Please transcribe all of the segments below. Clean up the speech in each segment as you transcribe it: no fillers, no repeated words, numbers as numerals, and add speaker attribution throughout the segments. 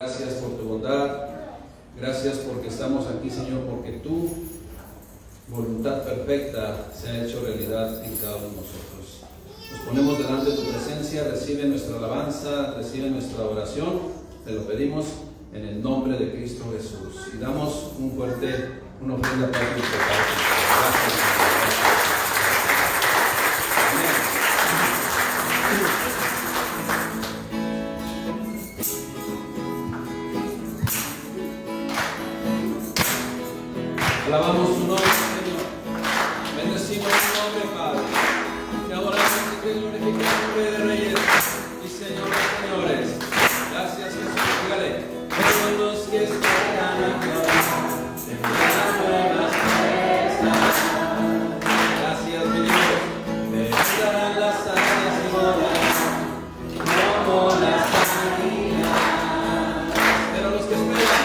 Speaker 1: Gracias por tu bondad, gracias porque estamos aquí, Señor, porque tu voluntad perfecta se ha hecho realidad en cada uno de nosotros. Nos ponemos delante de tu presencia, recibe nuestra alabanza, recibe nuestra oración, te lo pedimos en el nombre de Cristo Jesús. Y damos una ofrenda para tu pecado. Gracias, Señor. Alabamos tu nombre, Señor. Bendecimos tu nombre, Padre. Te adoramos y te glorificamos, Rey de Reyes y Señor de Señores. Gracias, Jesús. Dígale. Todos los que esperan a Jehová tendrán nuevas fuerzas. Gracias, mi Dios. Levantarán las alas y volarán como las águilas. Pero los que esperan.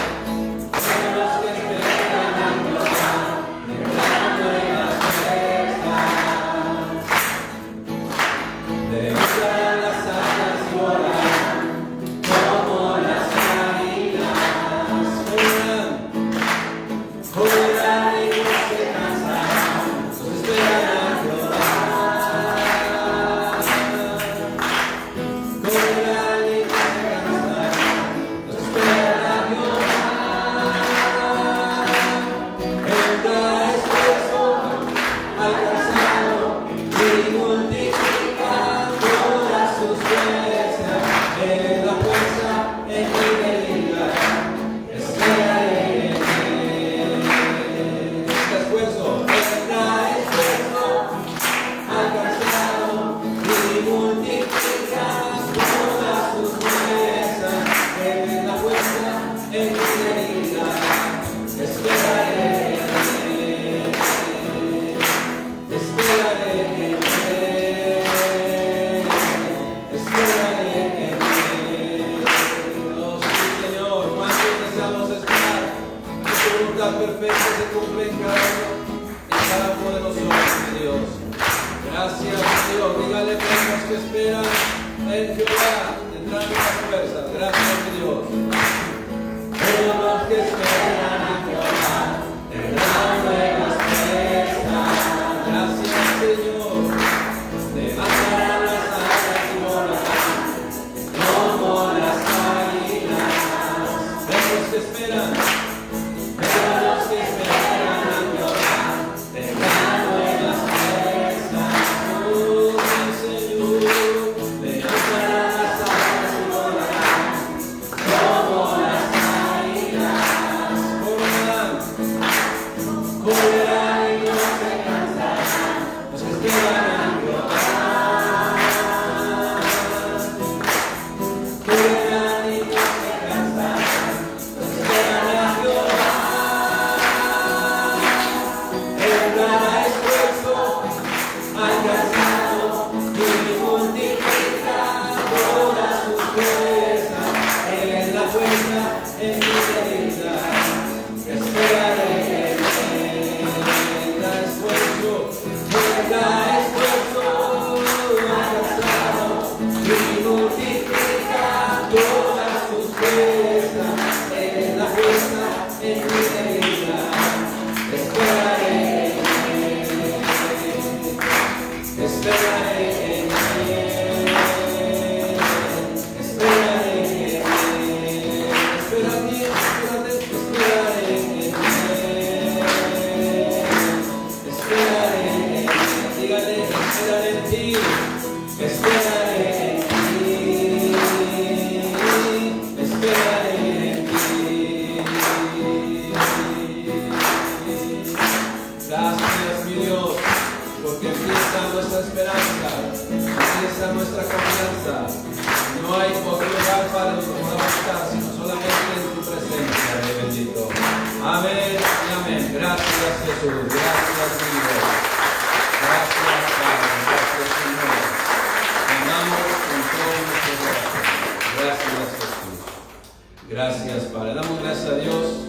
Speaker 1: Gracias, Padre. Damos gracias a Dios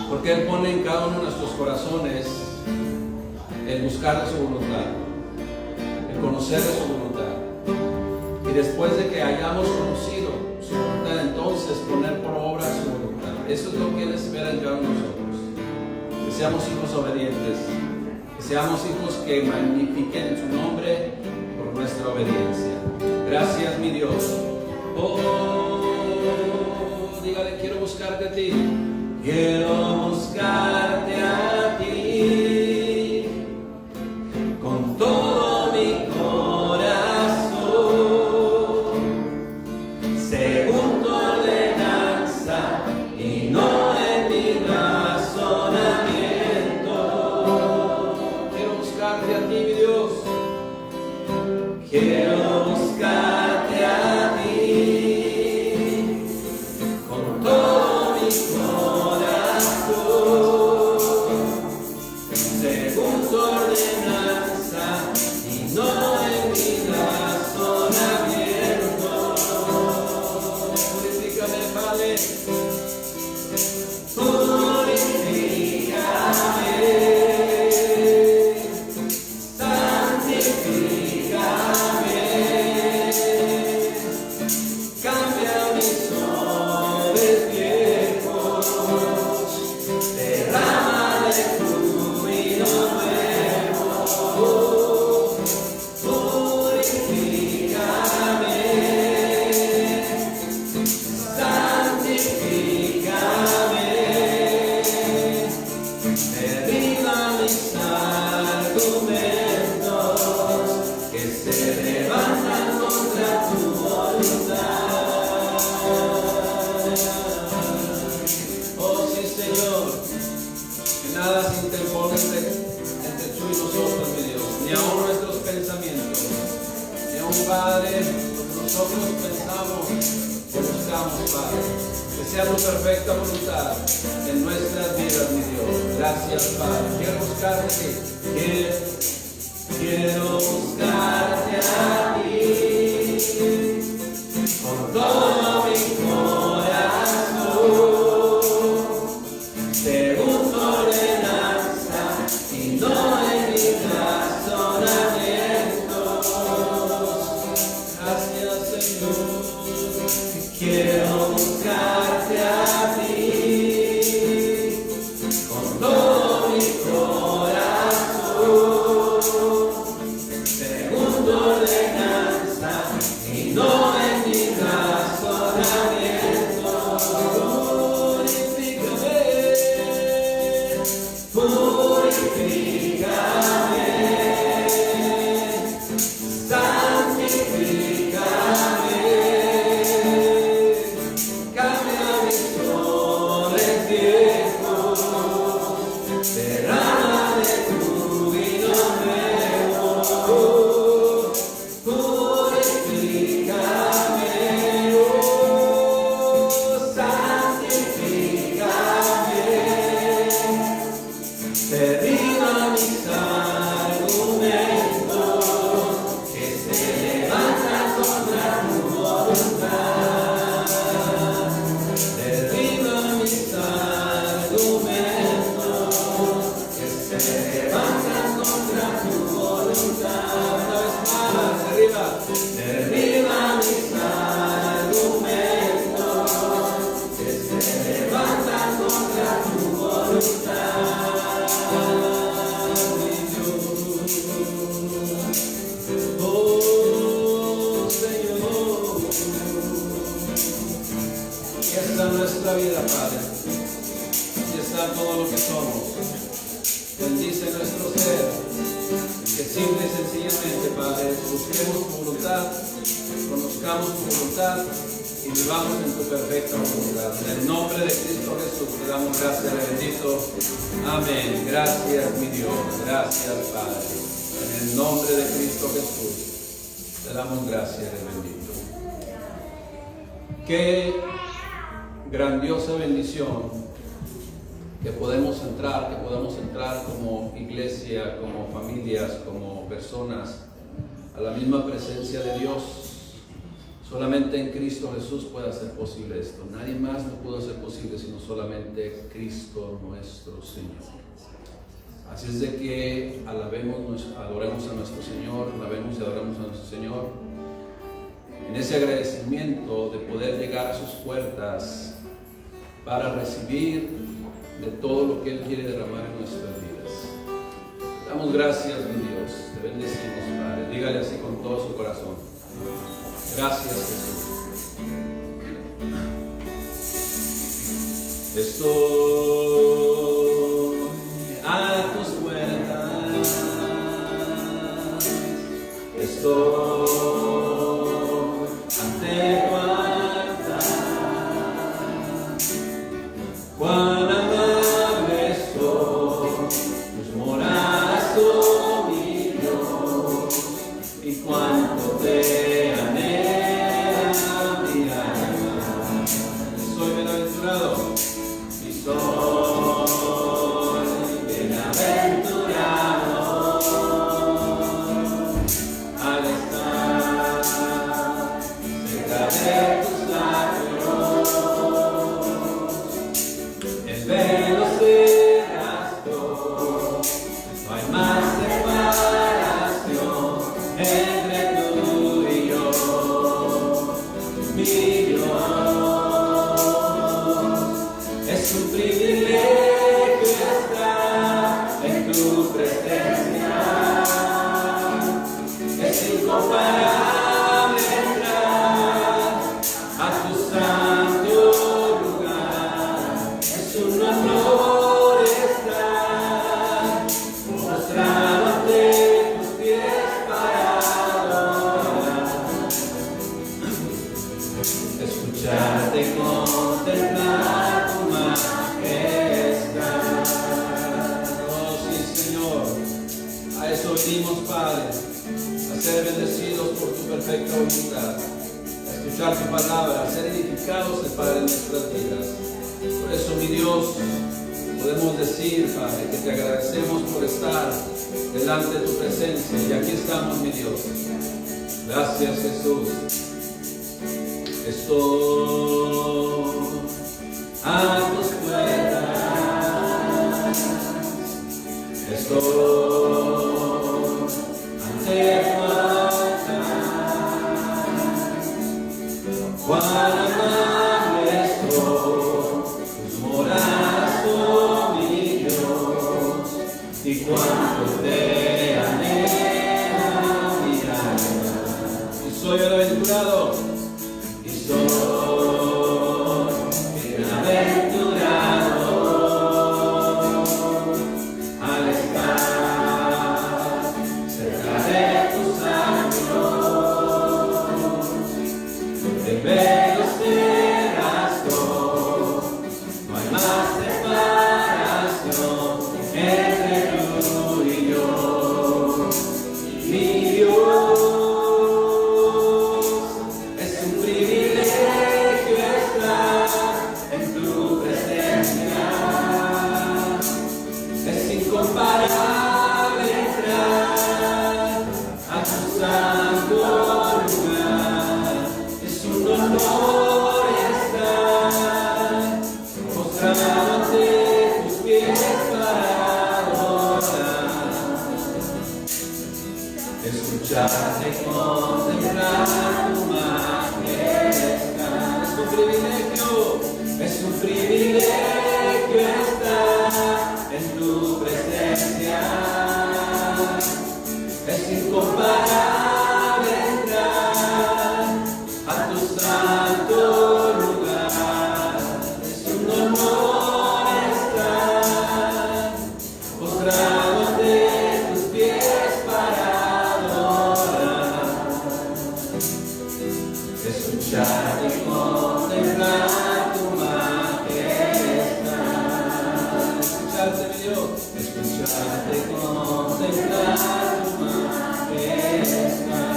Speaker 1: porque Él pone en cada uno de nuestros corazones el buscar de su voluntad, el conocer de su voluntad. Y después de que hayamos conocido su voluntad en entonces poner por obra su voluntad. Eso es lo que Él espera en cada uno de nosotros. Que seamos hijos obedientes, que seamos hijos que magnifiquen su nombre por nuestra obediencia. Gracias, mi Dios. Oh, dígale, quiero buscarte a ti. Quiero buscarte a ti con todo mi corazón, según tu ordenanza y no en mi razonamiento. Quiero buscarte a ti, mi Dios. Quiero buscarte a ti con todo mi corazón, según tu ordenanza y no en mi razonamiento. Purifícame, Padre. Purifícame. Santifícame. Cambia mis hombres viejos. Derrama de tu vino nuevo. Purifícame. Santifícame. Derriba mis argumentos que se levantan contra tu voluntad. Oh sí, Señor, que nada se interpone entre tú y nosotros, mi Dios, ni aun nuestros pensamientos, ni aun, Padre, nosotros pensamos que buscamos, Padre. Que sea tu perfecta voluntad en nuestras vidas, mi Dios. Gracias, Padre. Quiero buscarte a ti. Quiero buscarte a ti con todo mi corazón, según tu ordenanza y no en mis razonamientos. Gracias, Señor. Quiero buscarte a ti con todo mi corazón, según tu ordenanza y no en mi razonamiento. Purifícame, purifícame, santifícame. Cambia mis hombres viejos, derrama de tu vino nuevo. Purifícame, oh, santifícame. Derriba mis argumentos que se levantan contra tu voluntad. Derriba mis argumentos que se levantan contra tu voluntad. Una vez más, derriba. Derriba mis argumentos que se levantan contra tu voluntad. Oh, Señor, aquí está nuestra vida, Padre. Aquí está todo lo que somos. Bendice nuestro ser. Que simple y sencillamente, Padre, busquemos tu voluntad, conozcamos tu voluntad y vivamos en tu perfecta voluntad. En el nombre de Cristo Jesús te damos gracias, bendito. Amén. Gracias, mi Dios. Gracias, Padre. En el nombre de Cristo Jesús te damos gracias, bendito. Qué grandiosa bendición que podemos entrar como iglesia, como familias, como personas a la misma presencia de Dios. Solamente en Cristo Jesús puede hacer posible esto. Nadie más lo pudo hacer posible sino solamente Cristo nuestro Señor. Así es de que adoremos a nuestro Señor, alabemos y adoremos a nuestro Señor. en ese agradecimiento de poder llegar a sus puertas para recibir de todo lo que Él quiere derramar en nuestras vidas. Damos gracias, mi Dios, te bendecimos, Padre. Dígale así con todo su corazón: gracias, Jesús. Estoy a tus puertas, estoy ante tu altar. Cuán amable soy, tus moradas son mi Dios, y cuánto te anhela mi alma. Soy bienaventurado. Soy bienaventurado al estar cerca de tus labios. El velo se rasgó, no hay más separación entre tú y yo, mi Dios. Es un privilegio estar en tu presencia, es incomparable entrar a tu santo lugar, es un honor estar postrado ante tus pies para adorar, escucharte, contemplar. A eso venimos, Padre, a ser bendecidos por tu perfecta voluntad, a escuchar tu palabra, a ser edificados, Padre, en nuestras vidas. Por eso, mi Dios, podemos decir, Padre, que te agradecemos por estar delante de tu presencia, y aquí estamos, mi Dios. Gracias, Jesús. Estoy a tus puertas, estoy ante tu altar. Cuán amable soy, tus moradas son mi Dios, y cuánto te anhela mi alma. Y soy bienaventurado, y soy bienaventurado al estar cerca de tus labios. El velo se rasgó, no hay más separación entre tú y yo, mi Dios. Es un privilegio estar en tu presencia, es incomparable entrar a tu santo lugar, es un honor estar postrado ante tus pies para adorar, escucharte, contemplar tu majestad. Es un privilegio estar en tu presencia, es incomparable entrar a tu santo lugar, es un honor estar postrado ante tus pies para adorar, escuchar y contemplar tu majestad. Escucharte, mi Dios, escucharte, contemplar tu majestad.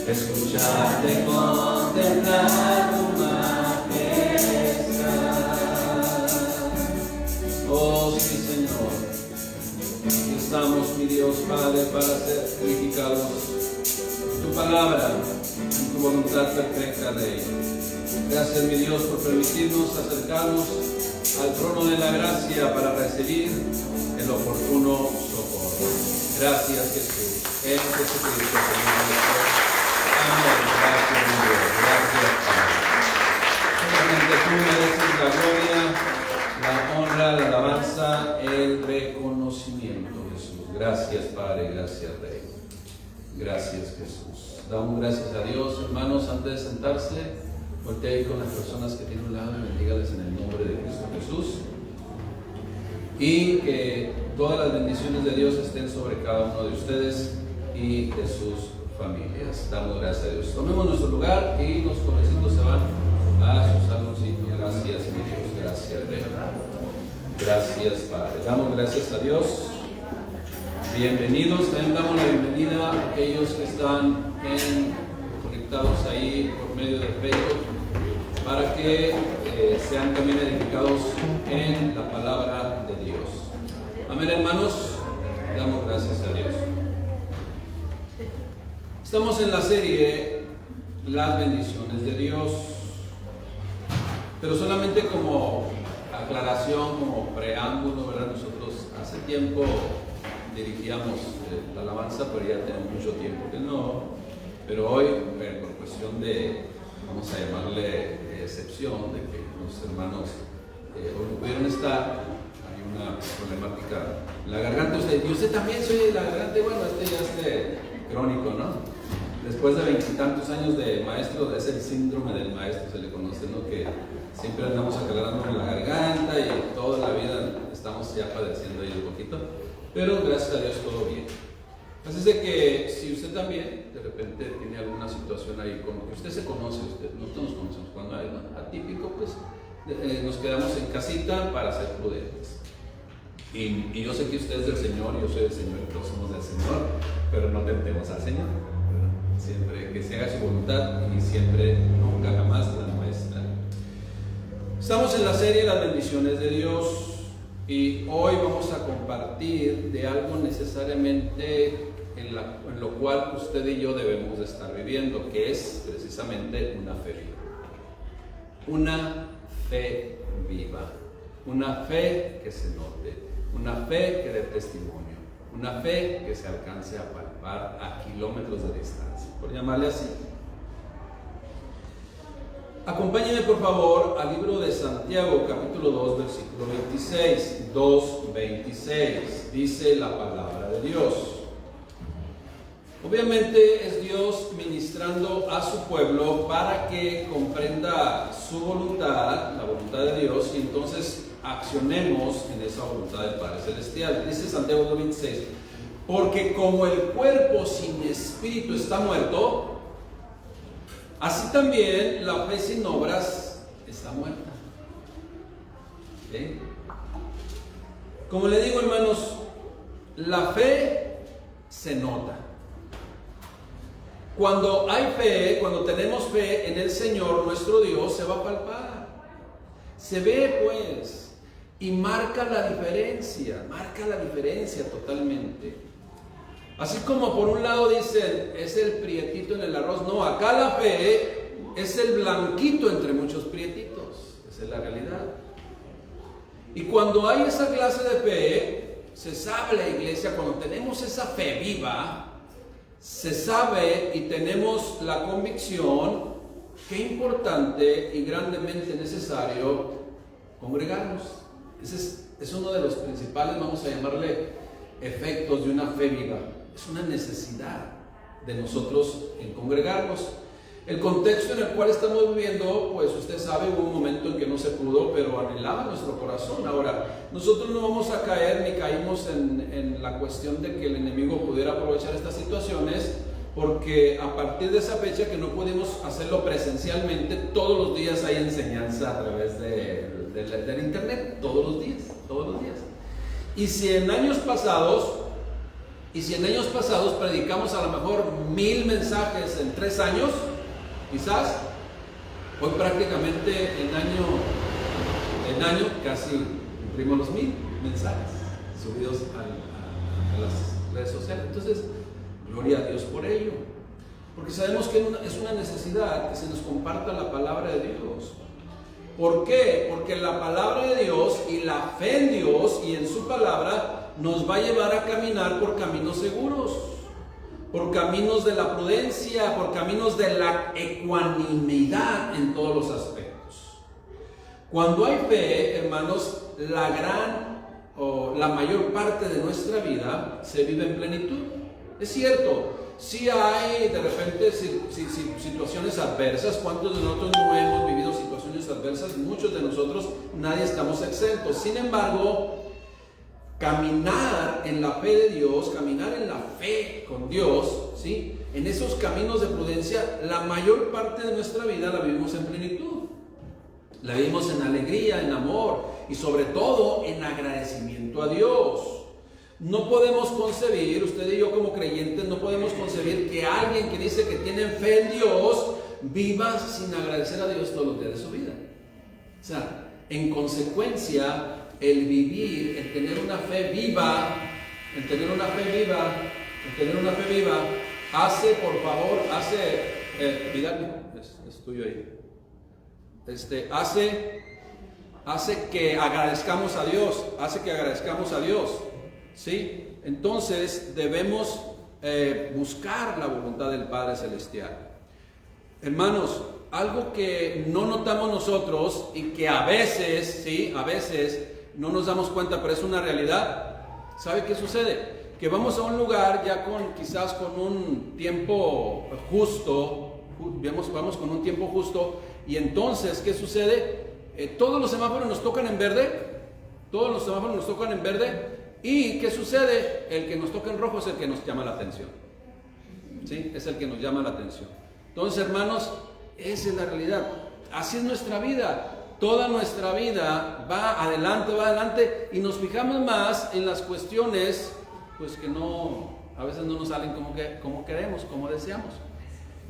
Speaker 1: Escucharte, contemplar tu majestad. Oh, sí, Señor. Aquí estamos, mi Dios Padre, para ser edificados. Tu palabra, tu voluntad perfecta, Rey. Gracias, mi Dios, por permitirnos acercarnos al trono de la gracia para recibir el oportuno socorro. Gracias, Jesús. En Jesucristo, Señor. Gracias, mi Dios. Gracias, Padre. Solamente tú mereces la gloria, la honra, la alabanza, el reconocimiento, Jesús. Gracias, Padre. Gracias, Rey. Gracias, Jesús. Damos gracias a Dios, hermanos, antes de sentarse. Voltea ahí con las personas que tienen un lado y bendígales en el nombre de Cristo Jesús. Y que todas las bendiciones de Dios estén sobre cada uno de ustedes y de sus familias. Damos gracias a Dios. Tomemos nuestro lugar y los jovencitos se van a sus saloncitos. Gracias, mi Dios. Gracias, Rey. Gracias, Padre. Damos gracias a Dios. Bienvenidos. También damos la bienvenida a aquellos que están conectados ahí por medio de Facebook para que sean también edificados en la palabra de Dios. Amén, hermanos. Damos gracias a Dios. Estamos en la serie Las bendiciones de Dios, pero solamente como aclaración, como preámbulo, ¿verdad? Nosotros hace tiempo dirigíamos la alabanza, pero ya tenemos mucho tiempo que no. Pero hoy, por cuestión de, vamos a llamarle excepción, de que los hermanos hoy no pudieron estar, hay una problemática en la garganta. Y usted también se oye de la garganta. Bueno, ya es crónico, ¿no? Después de 20 y tantos años de maestro, es el síndrome del maestro, se le conoce, ¿no? Que siempre andamos aclarando en la garganta y toda la vida estamos ya padeciendo ahí un poquito. Pero gracias a Dios todo bien. Así es de que si usted también de repente tiene alguna situación ahí con que usted se conoce, nosotros nos conocemos cuando hay atípico, pues nos quedamos en casita para ser prudentes. Y yo sé que usted es del Señor, yo soy del Señor, todos somos del Señor, pero no tentemos al Señor. Siempre que se haga su voluntad y siempre, nunca jamás la nuestra. Estamos en la serie Las bendiciones de Dios. Y hoy vamos a compartir de algo necesariamente en lo cual usted y yo debemos de estar viviendo, que es precisamente una fe viva. Una fe viva. Una fe que se note. Una fe que dé testimonio. Una fe que se alcance a palpar a kilómetros de distancia, por llamarle así. Acompáñenme por favor al libro de Santiago, capítulo 2, versículo 26. 2:26. Dice la palabra de Dios. Obviamente es Dios ministrando a su pueblo para que comprenda su voluntad, la voluntad de Dios, y entonces accionemos en esa voluntad del Padre Celestial. Dice Santiago 2:26. Porque como el cuerpo sin espíritu está muerto, así también la fe sin obras está muerta. ¿Sí? Como le digo, hermanos, la fe se nota. Cuando hay fe, cuando tenemos fe en el Señor, nuestro Dios, se va a palpar. Se ve, pues, y marca la diferencia totalmente. Así como por un lado dicen, es el prietito en el arroz. No, acá la fe es el blanquito entre muchos prietitos. Esa es la realidad. Y cuando hay esa clase de fe, se sabe la iglesia, cuando tenemos esa fe viva, se sabe y tenemos la convicción que es importante y grandemente necesario congregarnos. Ese es uno de los principales, vamos a llamarle, efectos de una fe viva. Es una necesidad de nosotros en congregarnos. El contexto en el cual estamos viviendo, pues usted sabe, hubo un momento en que no se pudo, pero anhelaba nuestro corazón. Ahora, nosotros no vamos a caer ni caímos en la cuestión de que el enemigo pudiera aprovechar estas situaciones, porque a partir de esa fecha que no pudimos hacerlo presencialmente, todos los días hay enseñanza a través del internet, todos los días. Y si en años pasados predicamos a lo mejor 1000 mensajes en 3 años, quizás, hoy prácticamente en año casi cumplimos los 1000 mensajes subidos a las redes sociales. Entonces, gloria a Dios por ello, porque sabemos que es una necesidad que se nos comparta la palabra de Dios. ¿Por qué? Porque la palabra de Dios y la fe en Dios y en su palabra nos va a llevar a caminar por caminos seguros. por caminos de la prudencia, por caminos de la ecuanimidad en todos los aspectos. Cuando hay fe, hermanos, la gran o la mayor parte de nuestra vida se vive en plenitud. Es cierto, sí hay de repente situaciones adversas. ¿Cuántos de nosotros no hemos vivido situaciones adversas? Muchos de nosotros, nadie estamos exentos. Sin embargo, caminar en la fe de Dios, caminar en la fe con Dios, ¿sí? En esos caminos de prudencia, la mayor parte de nuestra vida la vivimos en plenitud. La vivimos en alegría, en amor y sobre todo en agradecimiento a Dios. No podemos concebir, usted y yo como creyentes, no podemos concebir que alguien que dice que tiene fe en Dios viva sin agradecer a Dios todos los días de su vida. O sea, en consecuencia, el vivir, el tener una fe viva, hace, por favor, Vidal, es tuyo ahí. Hace que agradezcamos a Dios, ¿sí? Entonces debemos buscar la voluntad del Padre Celestial. Hermanos, algo que no notamos nosotros y que a veces no nos damos cuenta, pero es una realidad. ¿Sabe qué sucede? Que vamos a un lugar ya quizás con un tiempo justo, vamos con un tiempo justo, y entonces, ¿qué sucede? Todos los semáforos nos tocan en verde, y ¿qué sucede? El que nos toca en rojo es el que nos llama la atención, ¿sí? Es el que nos llama la atención. Entonces, hermanos, esa es la realidad. Así es nuestra vida. Toda nuestra vida va adelante, y nos fijamos más en las cuestiones, pues que a veces no nos salen como queremos, como deseamos.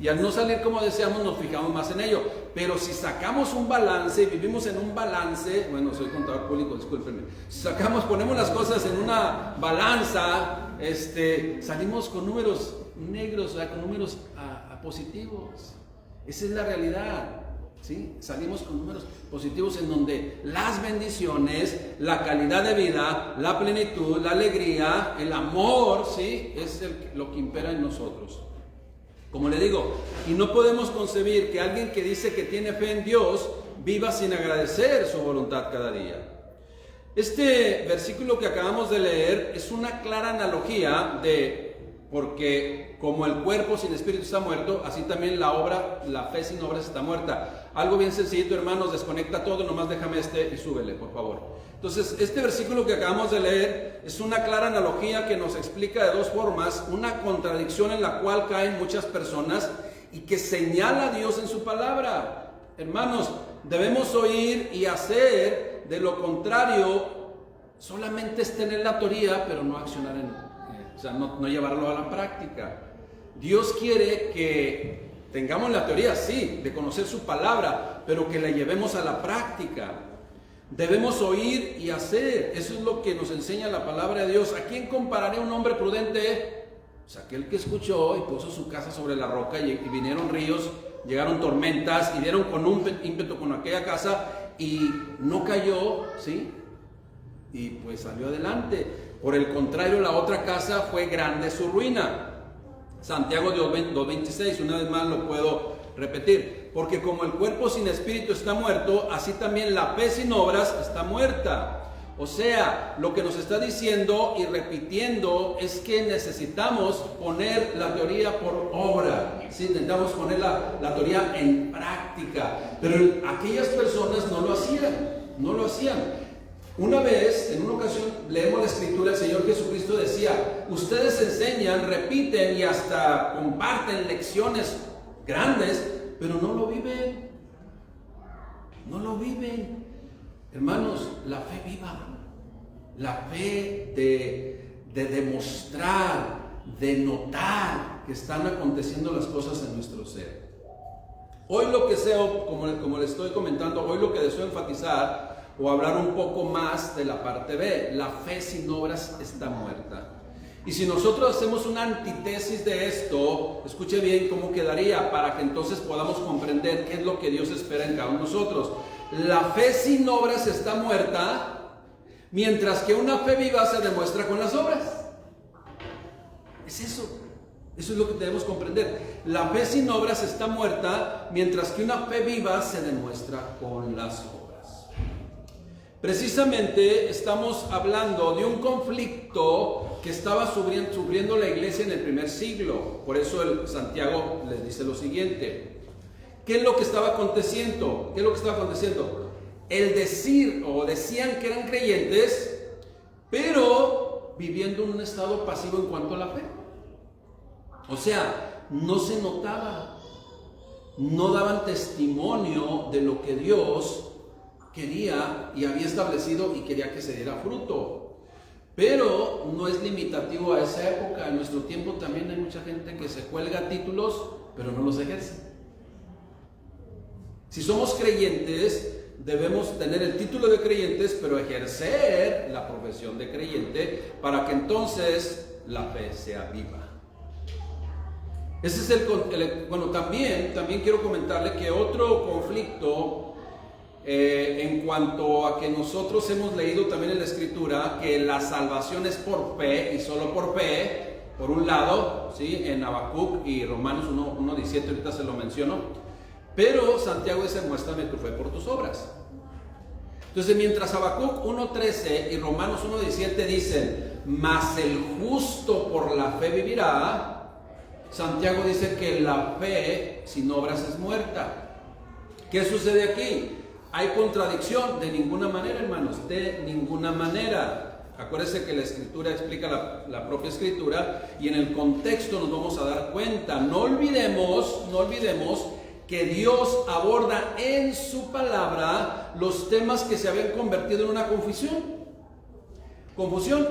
Speaker 1: Y al no salir como deseamos, nos fijamos más en ello. Pero si sacamos un balance y vivimos en un balance, bueno, soy contador público, discúlpenme. Si ponemos las cosas en una balanza, salimos con números negros, con números positivos. Esa es la realidad, ¿sí? Salimos con números positivos en donde las bendiciones, la calidad de vida, la plenitud, la alegría, el amor, ¿sí? Es lo que impera en nosotros. Como le digo, y no podemos concebir que alguien que dice que tiene fe en Dios viva sin agradecer su voluntad cada día. Este versículo que acabamos de leer es una clara analogía porque como el cuerpo sin espíritu está muerto, así también la fe sin obras está muerta. Algo bien sencillito, hermanos, desconecta todo, nomás déjame y súbele, por favor. Entonces, este versículo que acabamos de leer es una clara analogía que nos explica de dos formas, una contradicción en la cual caen muchas personas y que señala a Dios en su palabra. Hermanos, debemos oír y hacer, de lo contrario, solamente es tener la teoría, pero no accionar no llevarlo a la práctica. Dios quiere que tengamos la teoría, sí, de conocer su palabra, pero que la llevemos a la práctica. Debemos oír y hacer. Eso es lo que nos enseña la palabra de Dios. ¿A quién compararé un hombre prudente? Pues aquel que escuchó y puso su casa sobre la roca, y vinieron ríos, llegaron tormentas y dieron con un ímpetu con aquella casa y no cayó, ¿sí? Y pues salió adelante. Por el contrario, la otra casa fue grande su ruina. Santiago 2:26, una vez más lo puedo repetir. Porque como el cuerpo sin espíritu está muerto, así también la fe sin obras está muerta. O sea, lo que nos está diciendo y repitiendo es que necesitamos poner la teoría por obra. ¿Sí? Intentamos poner la teoría en práctica. Pero aquellas personas no lo hacían. Una vez, en una ocasión, leemos la escritura, el Señor Jesucristo decía: ustedes enseñan, repiten y hasta comparten lecciones grandes, pero no lo viven. Hermanos, la fe viva, la fe de demostrar, de notar que están aconteciendo las cosas en nuestro ser. Hoy lo que deseo, como les estoy comentando, hoy lo que deseo enfatizar o hablar un poco más de la parte B, la fe sin obras está muerta. Y si nosotros hacemos una antítesis de esto, escuche bien cómo quedaría, para que entonces podamos comprender qué es lo que Dios espera en cada uno de nosotros. La fe sin obras está muerta, mientras que una fe viva se demuestra con las obras. Es eso. Eso es lo que debemos comprender. La fe sin obras está muerta, mientras que una fe viva se demuestra con las obras. Precisamente estamos hablando de un conflicto que estaba sufriendo la iglesia en el primer siglo. Por eso Santiago les dice lo siguiente. ¿Qué es lo que estaba aconteciendo? El decir o decían que eran creyentes, pero viviendo en un estado pasivo en cuanto a la fe. O sea, no se notaba, no daban testimonio de lo que Dios quería y había establecido y quería que se diera fruto. Pero no es limitativo a esa época. En nuestro tiempo también hay mucha gente que se cuelga títulos, pero no los ejerce. Si somos creyentes, debemos tener el título de creyentes, pero ejercer la profesión de creyente para que entonces la fe sea viva. Ese es bueno, también quiero comentarle que otro conflicto en cuanto a que nosotros hemos leído también en la Escritura que la salvación es por fe y solo por fe, por un lado, ¿sí? En Habacuc y Romanos 1:17, ahorita se lo menciono, pero Santiago dice, muéstrame tu fe por tus obras. Entonces, mientras Habacuc 1:13 y Romanos 1:17 dicen, mas el justo por la fe vivirá, Santiago dice que la fe sin obras es muerta. ¿Qué sucede aquí? ¿Hay contradicción? De ninguna manera, hermanos, de ninguna manera. Acuérdense que la Escritura explica la propia Escritura y en el contexto nos vamos a dar cuenta. No olvidemos que Dios aborda en su palabra los temas que se habían convertido en una confusión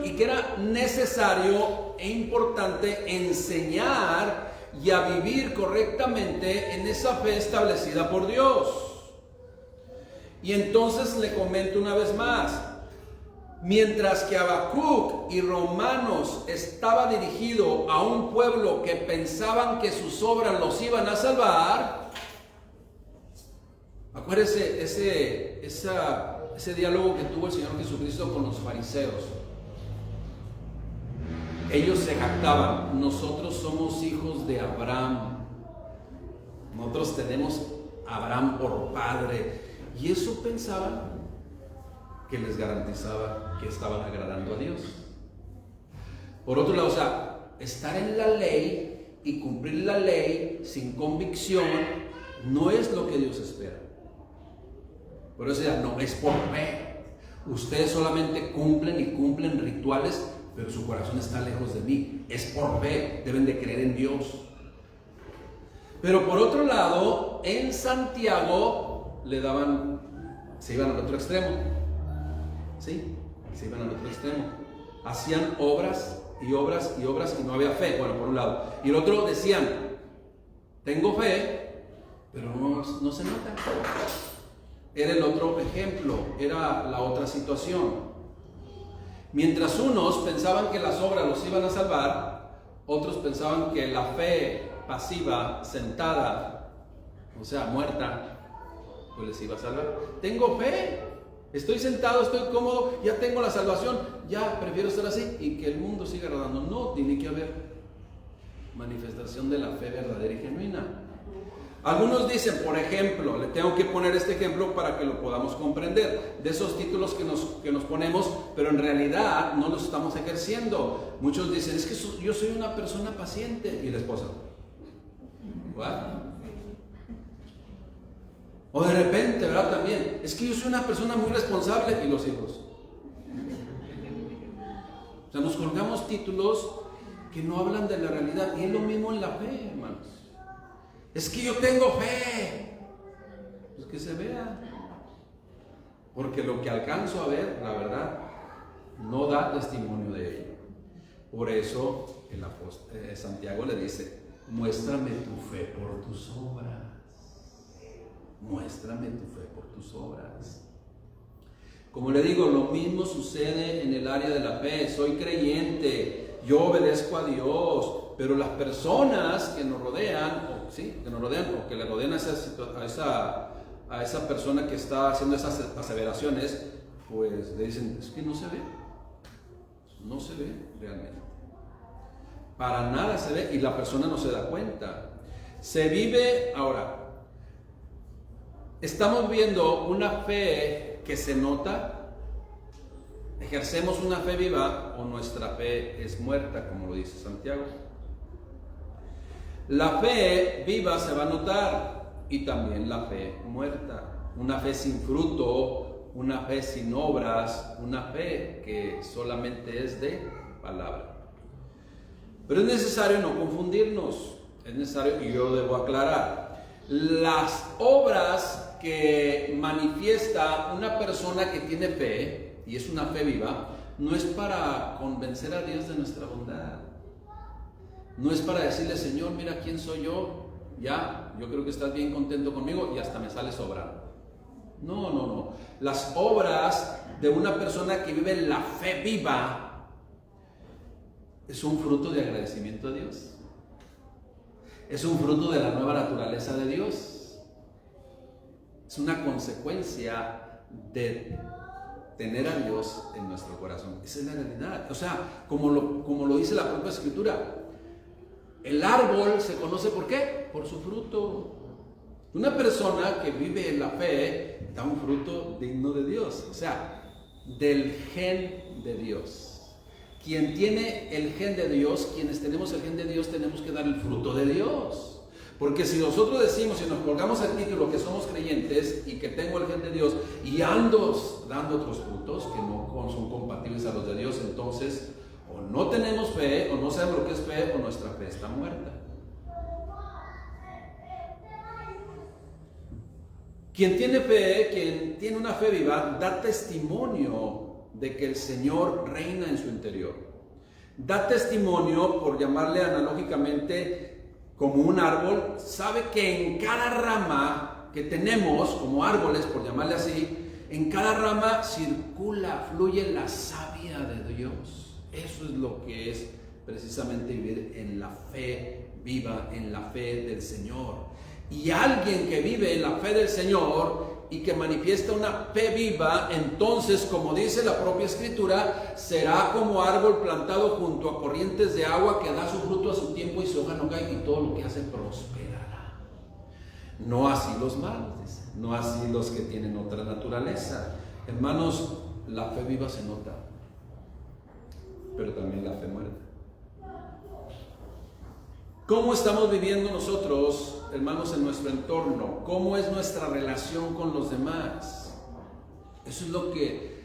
Speaker 1: y que era necesario e importante enseñar y a vivir correctamente en esa fe establecida por Dios. Y entonces le comento una vez más, mientras que Habacuc y Romanos estaba dirigido a un pueblo que pensaban que sus obras los iban a salvar, acuérdense ese diálogo que tuvo el Señor Jesucristo con los fariseos. Ellos se jactaban, nosotros somos hijos de Abraham, nosotros tenemos a Abraham por padre, y eso pensaban que les garantizaba que estaban agradando a Dios. Por otro lado, o sea, estar en la ley y cumplir la ley sin convicción no es lo que Dios espera. Por eso ya no es por fe. Ustedes solamente cumplen rituales, pero su corazón está lejos de mí. Es por fe, deben de creer en Dios. Pero por otro lado, en Santiago se iban al otro extremo. ¿Sí? Se iban al otro extremo. Hacían obras y no había fe. Bueno, por un lado. Y el otro decían, tengo fe, pero no se nota. Era el otro ejemplo, era la otra situación. Mientras unos pensaban que las obras los iban a salvar, otros pensaban que la fe pasiva, sentada, o sea, muerta, pues les iba a salvar. Tengo fe, estoy sentado, estoy cómodo, ya tengo la salvación, ya prefiero estar así y que el mundo siga rodando. No, tiene que haber manifestación de la fe verdadera y genuina. Algunos dicen, por ejemplo, le tengo que poner este ejemplo para que lo podamos comprender, de esos títulos que nos ponemos, pero en realidad no los estamos ejerciendo. Muchos dicen, es que yo soy una persona paciente. ¿Y la esposa? ¿What? O de repente, ¿verdad? También, es que yo soy una persona muy responsable. ¿Y los hijos? O sea, nos colgamos títulos que no hablan de la realidad. Y es lo mismo en la fe, hermanos. Es que yo tengo fe. Pues que se vea. Porque lo que alcanzo a ver, la verdad, no da testimonio de ello. Por eso el apóstol Santiago le dice, muéstrame tu fe por tus obras. Muéstrame tu fe por tus obras. Como le digo, lo mismo sucede en el área de la fe. Soy creyente, yo obedezco a Dios, pero las personas que nos rodean, o que le rodean a esa persona que está haciendo esas aseveraciones, pues le dicen, es que no se ve realmente. Para nada se ve y la persona no se da cuenta. Se vive ahora. Estamos viendo una fe que se nota. ¿Ejercemos una fe viva o nuestra fe es muerta, como lo dice Santiago? La fe viva se va a notar y también la fe muerta. Una fe sin fruto, una fe sin obras, una fe que solamente es de palabra. Pero es necesario no confundirnos, es necesario, y yo debo aclarar, las obras que manifiesta una persona que tiene fe, y es una fe viva, no es para convencer a Dios de nuestra bondad, no es para decirle, Señor, mira quién soy yo, ya, yo creo que estás bien contento conmigo y hasta me sale sobrando. No. Las obras de una persona que vive la fe viva es un fruto de agradecimiento a Dios. Es un fruto de la nueva naturaleza de Dios. Es una consecuencia de tener a Dios en nuestro corazón. Esa es la realidad. O sea, como lo dice la propia Escritura, el árbol se conoce ¿por qué? Por su fruto. Una persona que vive en la fe da un fruto digno de Dios, o sea, del gen de Dios. Quien tiene el gen de Dios, quienes tenemos el gen de Dios, tenemos que dar el fruto de Dios. Porque si nosotros decimos y nos colgamos el título que somos creyentes y que tengo el gen de Dios y ando dando otros frutos que no son compatibles a los de Dios, entonces o no tenemos fe, o no sabemos lo que es fe, o nuestra fe está muerta. Quien tiene fe, quien tiene una fe viva, da testimonio de que el Señor reina en su interior. Da testimonio, por llamarle analógicamente, como un árbol, sabe que en cada rama que tenemos, como árboles, por llamarle así, en cada rama circula, fluye la savia de Dios. Eso es lo que es precisamente vivir en la fe viva, en la fe del Señor. Y alguien que vive en la fe del Señor y que manifiesta una fe viva, entonces, como dice la propia Escritura, será como árbol plantado junto a corrientes de agua que da su fruto a su tiempo y su hoja no cae y todo lo que hace prosperará. No así los malos, dice, no así los que tienen otra naturaleza. Hermanos, la fe viva se nota, pero también la fe muerta. ¿Cómo estamos viviendo nosotros, hermanos, en nuestro entorno? ¿Cómo es nuestra relación con los demás? Eso es lo que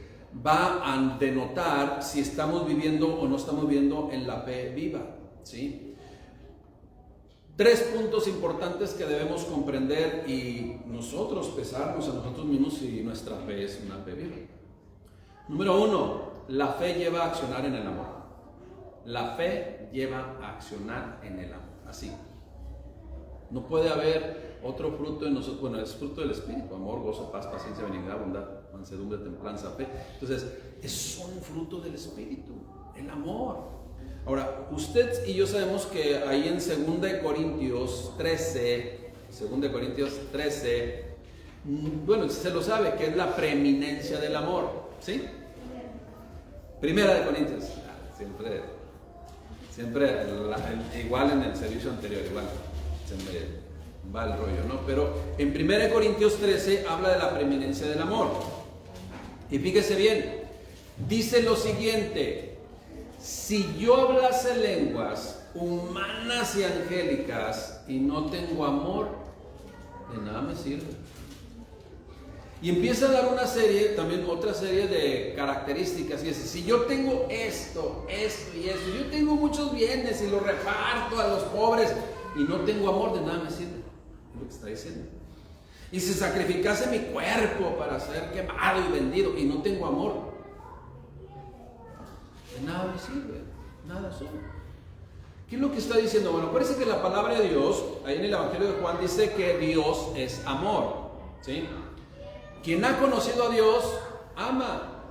Speaker 1: va a denotar si estamos viviendo o no estamos viviendo en la fe viva, ¿sí? 3 puntos importantes que debemos comprender y nosotros pesarnos a nosotros mismos si nuestra fe es una fe viva. Número 1, la fe lleva a accionar en el amor. La fe lleva a accionar en el amor. Así. No puede haber otro fruto en nosotros. Bueno, es fruto del Espíritu: amor, gozo, paz, paciencia, benignidad, bondad, mansedumbre, templanza, fe. Entonces, es un fruto del Espíritu, el amor. Ahora, usted y yo sabemos que ahí en 2 Corintios 13, bueno, se lo sabe, que es la preeminencia del amor, ¿sí? 1 Corintios, siempre igual en el servicio anterior, igual se me va el rollo, ¿no? Pero en 1 Corintios 13 habla de la preeminencia del amor. Y fíjese bien, dice lo siguiente: si yo hablase lenguas humanas y angélicas y no tengo amor, de nada me sirve. Y empieza a dar otra serie de características. Y dice, si yo tengo esto y esto, yo tengo muchos bienes y los reparto a los pobres y no tengo amor, de nada me sirve. Es lo que está diciendo. Y si sacrificase mi cuerpo para ser quemado y vendido y no tengo amor, de nada me sirve, nada soy. ¿Qué es lo que está diciendo? Bueno, parece que la palabra de Dios, ahí en el Evangelio de Juan, dice que Dios es amor, ¿sí? Quien ha conocido a Dios, ama,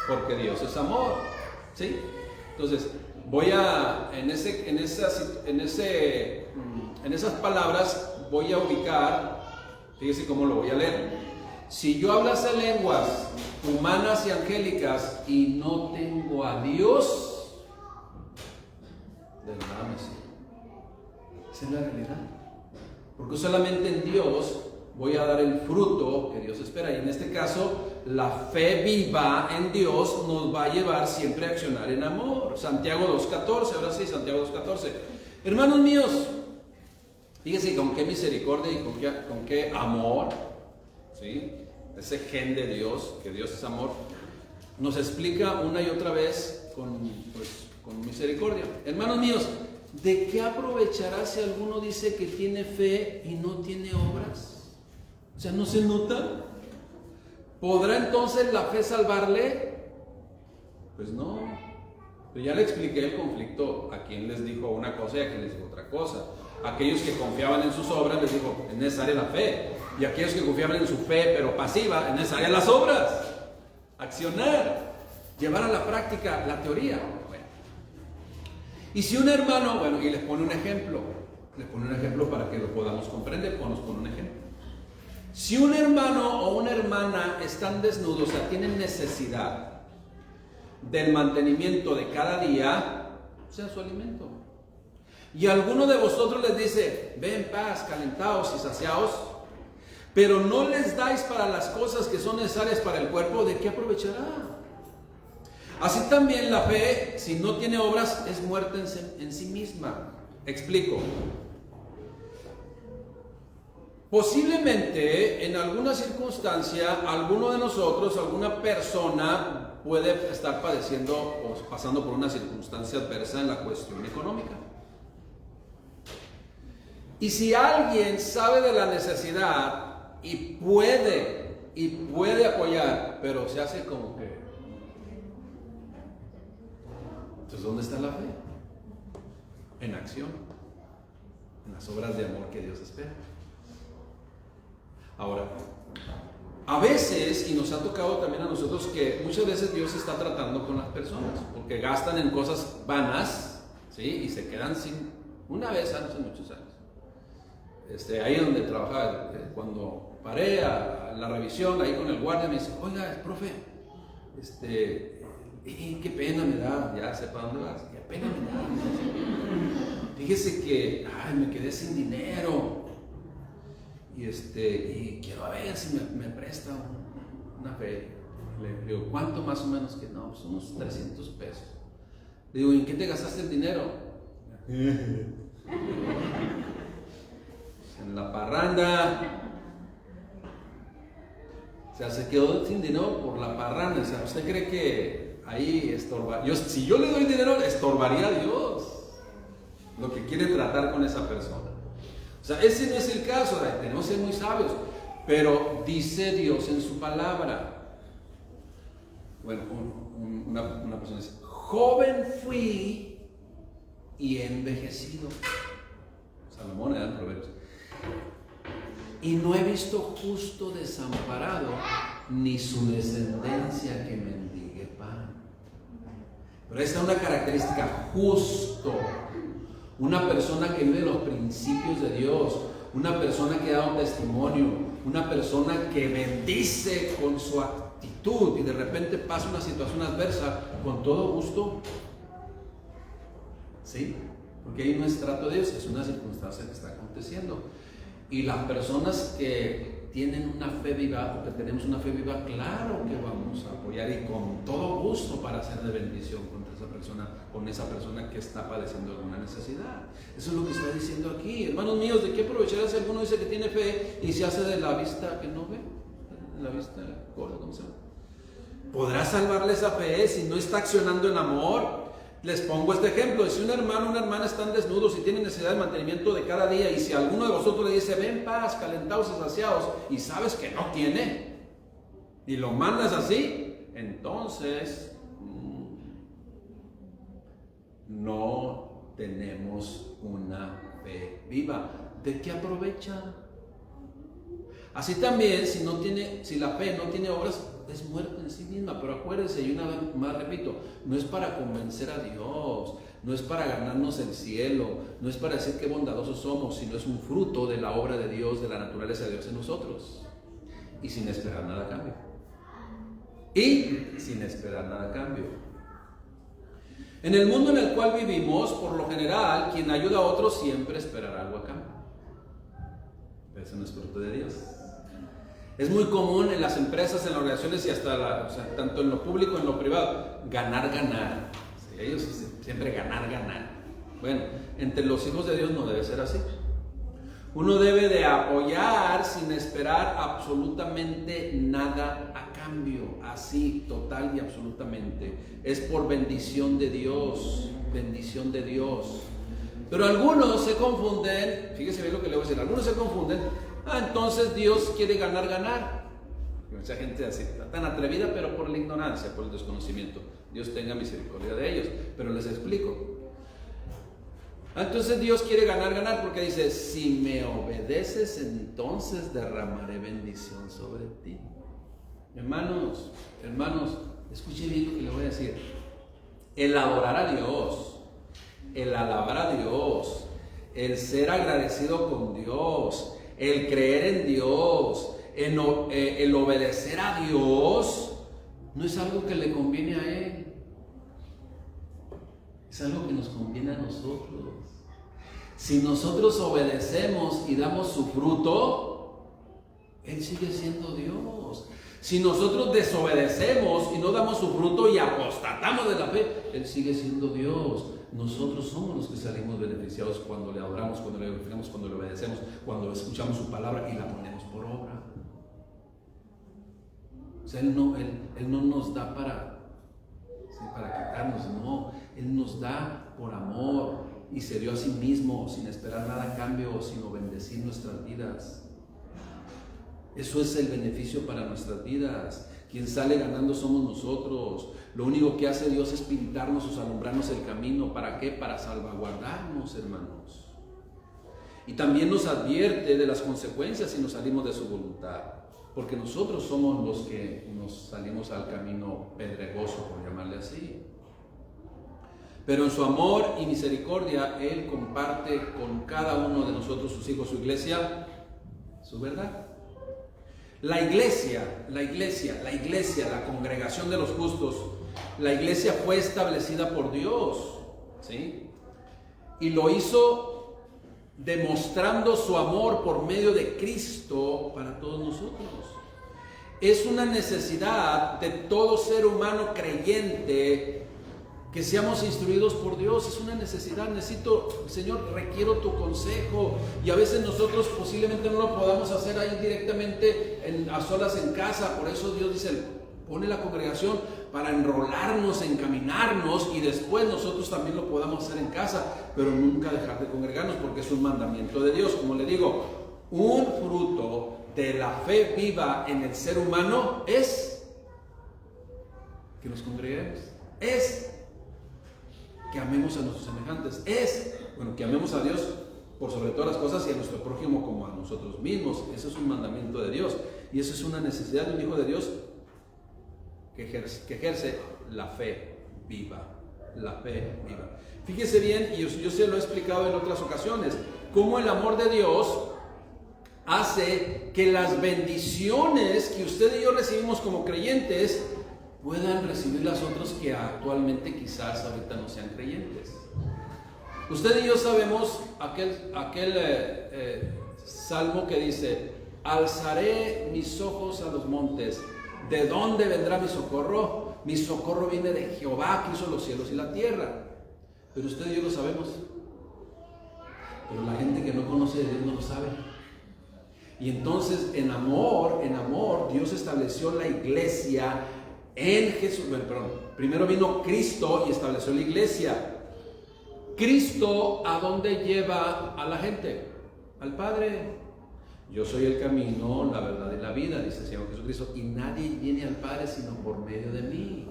Speaker 1: porque Dios es amor, ¿sí? Entonces, en esas palabras voy a ubicar, fíjese cómo lo voy a leer. Si yo hablase lenguas humanas y angélicas y no tengo a Dios, de nada me Esa es la realidad. Porque solamente en Dios voy a dar el fruto que Dios espera. Y en este caso, la fe viva en Dios nos va a llevar siempre a accionar en amor. Santiago 2.14, ahora sí, Santiago 2.14. Hermanos míos, fíjense con qué misericordia y con qué amor, ¿sí? Ese gen de Dios, que Dios es amor, nos explica una y otra vez con misericordia. Hermanos míos, ¿de qué aprovechará si alguno dice que tiene fe y no tiene obras? O sea, ¿no se nota? ¿Podrá entonces la fe salvarle? Pues no. Pero ya le expliqué el conflicto a quien les dijo una cosa y a quien les dijo otra cosa. Aquellos que confiaban en sus obras les dijo, es necesaria la fe. Y aquellos que confiaban en su fe, pero pasiva, es necesaria las obras. Accionar, llevar a la práctica la teoría. Bueno. Y si un hermano, y les pone un ejemplo para que lo podamos comprender, nos pone un ejemplo. Si un hermano o una hermana están desnudos, o sea, tienen necesidad del mantenimiento de cada día, sea su alimento. Y alguno de vosotros les dice, ven paz, calentaos y saciaos, pero no les dais para las cosas que son necesarias para el cuerpo, ¿de qué aprovechará? Así también la fe, si no tiene obras, es muerta en sí misma. Explico. Posiblemente en alguna circunstancia, alguno de nosotros, alguna persona puede estar padeciendo o pasando por una circunstancia adversa en la cuestión económica. Y si alguien sabe de la necesidad y puede apoyar, pero se hace como que... Entonces, ¿dónde está la fe? En acción, en las obras de amor que Dios espera. Ahora, a veces, y nos ha tocado también a nosotros, que muchas veces Dios está tratando con las personas, porque gastan en cosas vanas, ¿sí? Y se quedan sin, una vez hace muchos años. Ahí donde trabajaba, cuando paré a la revisión, ahí con el guardia, me dice, oiga, profe, qué pena me da, ya sé para dónde vas, qué pena me da. Fíjese que, me quedé sin dinero. Y quiero ver si me presta una feria. Le digo, ¿cuánto más o menos? Que no, pues unos 300 pesos. Le digo, ¿en qué te gastaste el dinero? En la parranda. O sea, se quedó sin dinero por la parranda. O sea, ¿usted cree que ahí estorba? Si yo le doy dinero, estorbaría a Dios lo que quiere tratar con esa persona. O sea, ese no es el caso, tenemos que ser muy sabios, pero dice Dios en su palabra. Bueno, una persona dice, joven fui y he envejecido. Salomón era en Proverbios. Y no he visto justo desamparado, ni su descendencia que mendigue pan. Pero esta es una característica, justo. Una persona que vive los principios de Dios, una persona que da un testimonio, una persona que bendice con su actitud y de repente pasa una situación adversa, con todo gusto. ¿Sí? Porque ahí no es trato de Dios, es una circunstancia que está aconteciendo. Y las personas que tienen una fe viva, o que tenemos una fe viva, claro que vamos a apoyar y con todo gusto para hacer de bendición con esa persona que está padeciendo alguna necesidad. Eso es lo que está diciendo aquí. Hermanos míos, ¿de qué aprovechará si alguno dice que tiene fe y se hace de la vista que no ve? La vista gorda, ¿cómo se llama? ¿Podrá salvarle esa fe si no está accionando en amor? Les pongo este ejemplo. Si un hermano o una hermana están desnudos y tienen necesidad de mantenimiento de cada día, y si alguno de vosotros le dice, ven paz, calentaos y saciaos, y sabes que no tiene, y lo mandas así, entonces no tenemos una fe viva. ¿De qué aprovecha? Así también, si la fe no tiene obras, es muerta en sí misma. Pero acuérdense, y una vez más repito, no es para convencer a Dios, no es para ganarnos el cielo, no es para decir qué bondadosos somos, sino es un fruto de la obra de Dios, de la naturaleza de Dios en nosotros, y sin esperar nada a cambio. En el mundo en el cual vivimos, por lo general, quien ayuda a otros siempre esperará algo a cambio. Pero eso no es fruto de Dios. Es muy común en las empresas, en las organizaciones y hasta tanto en lo público como en lo privado, ganar. Sí, ellos siempre ganar. Bueno, entre los hijos de Dios no debe ser así. Uno debe de apoyar sin esperar absolutamente nada a cambio, así, total y absolutamente. Es por bendición de Dios. Pero algunos se confunden, fíjese bien lo que le voy a decir, algunos se confunden, entonces Dios quiere ganar. Mucha gente así, tan atrevida, pero por la ignorancia, por el desconocimiento. Dios tenga misericordia de ellos, pero les explico. Entonces Dios quiere ganar porque dice, si me obedeces, entonces derramaré bendición sobre ti. Hermanos, escuchen bien lo que le voy a decir. El adorar a Dios, el alabar a Dios, el ser agradecido con Dios, el creer en Dios, el obedecer a Dios, no es algo que le conviene a Él. Es algo que nos conviene a nosotros. Si nosotros obedecemos y damos su fruto, Él sigue siendo Dios. Si nosotros desobedecemos y no damos su fruto y apostatamos de la fe, Él sigue siendo Dios. Nosotros somos los que salimos beneficiados cuando le adoramos, cuando le glorificamos, cuando le obedecemos, cuando escuchamos su palabra y la ponemos por obra. O sea, Él no nos da para quitarnos, no. Él nos da por amor y se dio a sí mismo sin esperar nada a cambio, sino bendecir nuestras vidas. Eso es el beneficio para nuestras vidas. Quien sale ganando somos nosotros. Lo único que hace Dios es pintarnos o alumbrarnos el camino. ¿Para qué? Para salvaguardarnos, hermanos. Y también nos advierte de las consecuencias si nos salimos de su voluntad. Porque nosotros somos los que nos salimos al camino pedregoso, por llamarle así. Pero en su amor y misericordia, Él comparte con cada uno de nosotros, sus hijos, su iglesia, su verdad. La iglesia, la congregación de los justos, la iglesia fue establecida por Dios, ¿sí? Y lo hizo demostrando su amor por medio de Cristo para todos nosotros. Es una necesidad de todo ser humano creyente que seamos instruidos por Dios. Es una necesidad. Necesito, Señor, requiero tu consejo. Y a veces nosotros posiblemente no lo podamos hacer ahí directamente a solas en casa. Por eso Dios dice, pone la congregación para enrolarnos, encaminarnos, y después nosotros también lo podamos hacer en casa, pero nunca dejar de congregarnos, porque es un mandamiento de Dios. Como le digo, un fruto de la fe viva en el ser humano es que nos congreguemos, es que amemos a nuestros semejantes, que amemos a Dios por sobre todas las cosas y a nuestro prójimo como a nosotros mismos. Eso es un mandamiento de Dios, y eso es una necesidad de un hijo de Dios que ejerce la fe viva. Fíjese bien, y yo se lo he explicado en otras ocasiones, cómo el amor de Dios hace que las bendiciones que usted y yo recibimos como creyentes puedan recibir las otras que actualmente quizás ahorita no sean creyentes. Usted y yo sabemos aquel salmo que dice: alzaré mis ojos a los montes, ¿de dónde vendrá mi socorro? Mi socorro viene de Jehová, que hizo los cielos y la tierra. Pero usted y yo lo sabemos, pero la gente que no conoce de Dios no lo sabe. Y entonces en amor, Dios estableció la iglesia en Jesús. Primero vino Cristo y estableció la iglesia. Cristo, ¿a dónde lleva a la gente? Al Padre. Yo soy el camino, la verdad y la vida, dice el Señor Jesucristo, y nadie viene al Padre sino por medio de mí.